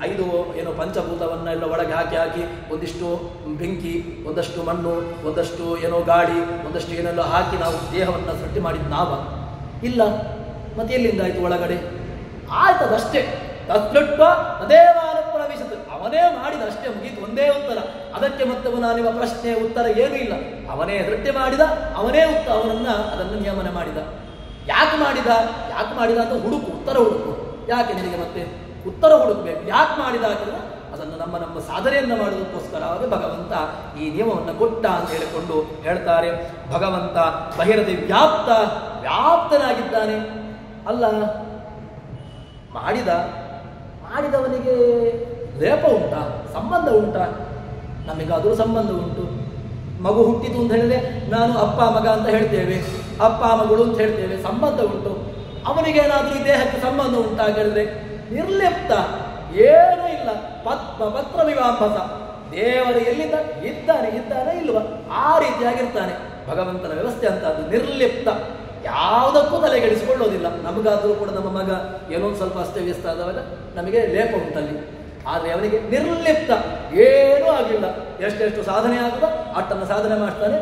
5 ಏನೋ ಪಂಚಭೂತವನ್ನೆಲ್ಲ ಒಳಗೆ ಹಾಕಿ ಒಂದಿಷ್ಟು ಬೆಂಕಿ, ಒಂದಷ್ಟು ಮಣ್ಣು, ಒಂದಷ್ಟು ಏನೋ ಗಾಳಿ, ಒಂದಷ್ಟು ಏನೆಲ್ಲ ಹಾಕಿ ನಾವು ದೇಹವನ್ನು ಸೃಷ್ಟಿ ಮಾಡಿದ್ದು ನಾವ ಇಲ್ಲ. ಮತ್ತೆ ಎಲ್ಲಿಂದಾಯ್ತು ಒಳಗಡೆ? ಆಯ್ತದಷ್ಟೇ. ತತ್ಲುಟ್ವ ತದೇವಾನ ಪ್ರವೇಶಿತ, ಅವನೇ ಮಾಡಿದಷ್ಟೇ, ಮುಗೀತು. ಒಂದೇ ಉತ್ತರ. ಅದಕ್ಕೆ ಮತ್ತೆ ನಾನಿವ ಪ್ರಶ್ನೆ ಉತ್ತರ ಏನೂ ಇಲ್ಲ. ಅವನೇ ಸೃಷ್ಟಿ ಮಾಡಿದ, ಅವನೇ ಅದನ್ನು ನಿಯಮನ ಮಾಡಿದ. ಯಾಕೆ ಮಾಡಿದ ಅಂತ ಹುಡುಕು, ಉತ್ತರ ಹುಡುಕು. ಯಾಕೆ ನಿನಗೆ ಮತ್ತೆ ಉತ್ತರ ಹುಡುಕಬೇಕು? ಯಾಕೆ ಮಾಡಿದ ಹಾಕಿದ್ರೆ ಅದನ್ನು ನಮ್ಮ ಸಾಧನೆಯನ್ನು ಮಾಡುವುದಕ್ಕೋಸ್ಕರವಾಗಿ ಭಗವಂತ ಈ ನಿಯಮವನ್ನು ಕೊಟ್ಟ ಅಂತ ಹೇಳಿಕೊಂಡು ಹೇಳ್ತಾರೆ. ಭಗವಂತ ಬಹಿರದೆ ವ್ಯಾಪ್ತನಾಗಿದ್ದಾನೆ. ಅಲ್ಲ, ಮಾಡಿದವನಿಗೆ ಲೇಪ ಉಂಟಾ? ಸಂಬಂಧ ಉಂಟಾ? ನಮಗಾದರೂ ಸಂಬಂಧ ಉಂಟು. ಮಗು ಹುಟ್ಟಿತು ಅಂತ ಹೇಳಿದ್ರೆ ನಾನು ಅಪ್ಪ ಮಗ ಅಂತ ಹೇಳ್ತೇವೆ, ಅಪ್ಪ ಮಗಳು ಅಂತ ಹೇಳ್ತೇವೆ, ಸಂಬಂಧ ಉಂಟು. ಅವನಿಗೇನಾದ್ರೂ ಈ ದೇಹಕ್ಕೆ ಸಂಬಂಧ ಉಂಟಾ ಹೇಳಿದ್ರೆ ನಿರ್ಲಿಪ್ತ, ಏನೂ ಇಲ್ಲ. ಪತ್ರ ವಿವಾಂಬಸ, ದೇವರು ಎಲ್ಲಿದ್ದ ಇದ್ದಾನೆ ಇಲ್ವಾ ಆ ರೀತಿಯಾಗಿರ್ತಾನೆ. ಭಗವಂತನ ವ್ಯವಸ್ಥೆ ಅಂತ ಅದು ನಿರ್ಲಿಪ್ತ, ಯಾವುದಕ್ಕೂ ತಲೆಗೆಡಿಸಿಕೊಳ್ಳೋದಿಲ್ಲ. ನಮಗಾದರೂ ಕೂಡ ನಮ್ಮ ಮಗ ಏನೋ ಸ್ವಲ್ಪ ಅಸ್ತವ್ಯಸ್ತ ಆದವಾಗ ನಮಗೆ ಲೇಪ ಉಂಟಲ್ಲಿ, ಆದರೆ ಅವನಿಗೆ ನಿರ್ಲಿಪ್ತ, ಏನೂ ಆಗಿಲ್ಲ. ಎಷ್ಟೆಷ್ಟು ಸಾಧನೆ ಆಗುತ್ತೋ ಅಷ್ಟನ್ನು ಸಾಧನೆ ಮಾಡ್ತಾನೆ,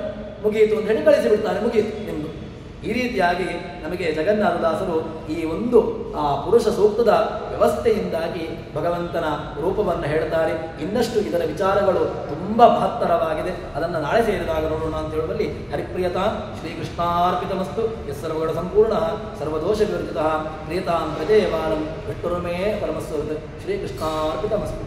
ಮುಗಿಯಿತು ಅಂತ ಹೇಳಿ ಕಳಿಸಿಬಿಡ್ತಾನೆ, ಮುಗಿಯಿತು ನಿಮ್ಮದು. ಈ ರೀತಿಯಾಗಿ ನಮಗೆ ಜಗನ್ನಾಥದಾಸರು ಈ ಒಂದು ಪುರುಷ ಸೂಕ್ತದ ವ್ಯವಸ್ಥೆಯಿಂದಾಗಿ ಭಗವಂತನ ರೂಪವನ್ನು ಹೇಳ್ತಾರೆ. ಇನ್ನಷ್ಟು ಇದರ ವಿಚಾರಗಳು ತುಂಬ ಮಹತ್ತರವಾಗಿದೆ. ಅದನ್ನು ನಾಳೆ ಸೇರಿದಾಗ ನೋಡೋಣ ಅಂತ ಹೇಳುವಲ್ಲಿ ಹರಿಪ್ರಿಯತಾ ಶ್ರೀಕೃಷ್ಣಾರ್ಪಿತಮಸ್ತು. ಯಸ್ಸರ್ವಗಳ ಸಂಪೂರ್ಣ ಸರ್ವದೋಷ ವಿವರ್ಜಿತ ಪ್ರಿಯತಾಂ ಪ್ರಜೇವಾಲಂ ವಿಷ್ಣುರ್ಮೇ ಪರಮಸ್ವೃತ್. ಶ್ರೀಕೃಷ್ಣಾರ್ಪಿತಮಸ್ತು.